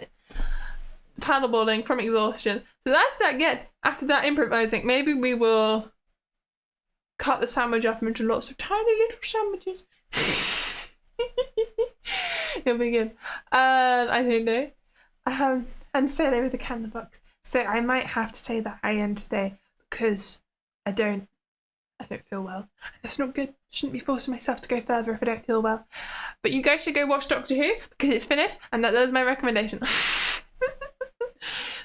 Paddleboarding from exhaustion. So that's not good. After that improvising, maybe we will cut the sandwich up into lots of tiny little sandwiches. It'll be good. I don't know. And so they were the candle box. So I might have to say that I end today because I don't feel well. That's not good. Shouldn't be forcing myself to go further if I don't feel well. But you guys should go watch Doctor Who because it's finished, and that is my recommendation.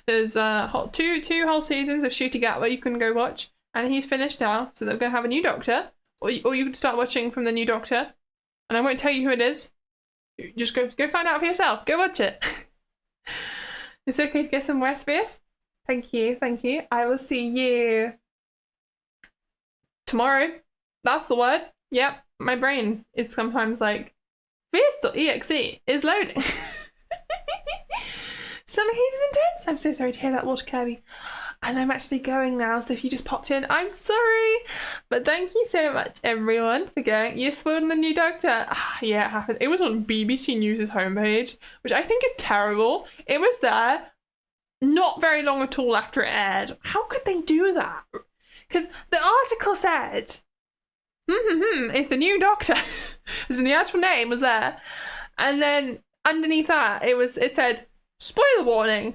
There's two whole seasons of Shooty Gatwa you can go watch, and he's finished now, so they're going to have a new Doctor, or you can start watching from the new Doctor, and I won't tell you who it is. Just go find out for yourself. Go watch it. It's okay to get some rest, Vieus? Thank you. I will see you tomorrow. That's the word. Yep, my brain is sometimes like, Vieus.exe is loading. Summer heat is intense. I'm so sorry to hear that, Water Kirby. And I'm actually going now, so if you just popped in, I'm sorry. But thank you so much, everyone, for going. You spoiled the new Doctor. Yeah, it happened. It was on BBC News' homepage, which I think is terrible. It was there not very long at all after it aired. How could they do that? Because the article said, it's the new Doctor. As in the actual name was there. And then underneath that, it said, spoiler warning.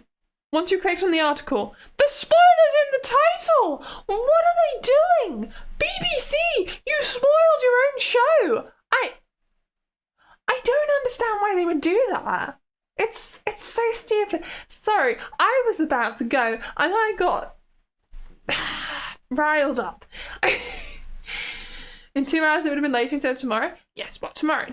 Once you clicked on the article, the spoiler's in the title! What are they doing? BBC, you spoiled your own show! I don't understand why they would do that. It's so stupid. Sorry, I was about to go and I got riled up. In 2 hours, it would have been later instead of tomorrow. Yes, well, tomorrow.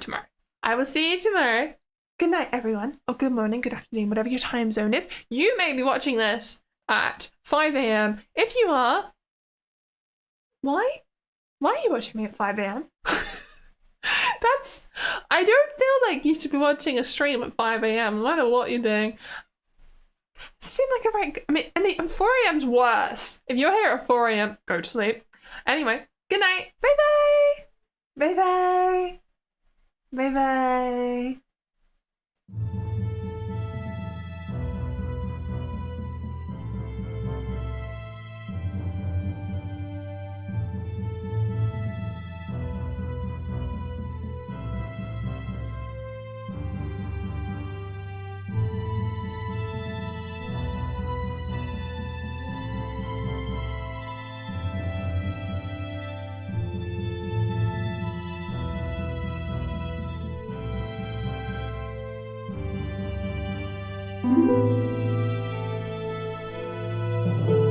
I will see you tomorrow. Good night, everyone. Or good morning, good afternoon, whatever your time zone is. You may be watching this at 5 a.m. If you are, why? Why are you watching me at 5 a.m.? I don't feel like you should be watching a stream at 5 a.m. no matter what you're doing. It seems like a very, I mean, 4 a.m.'s worse. If you're here at 4 a.m., go to sleep. Anyway, good night. Bye-bye. Bye-bye. Bye-bye. Thank you.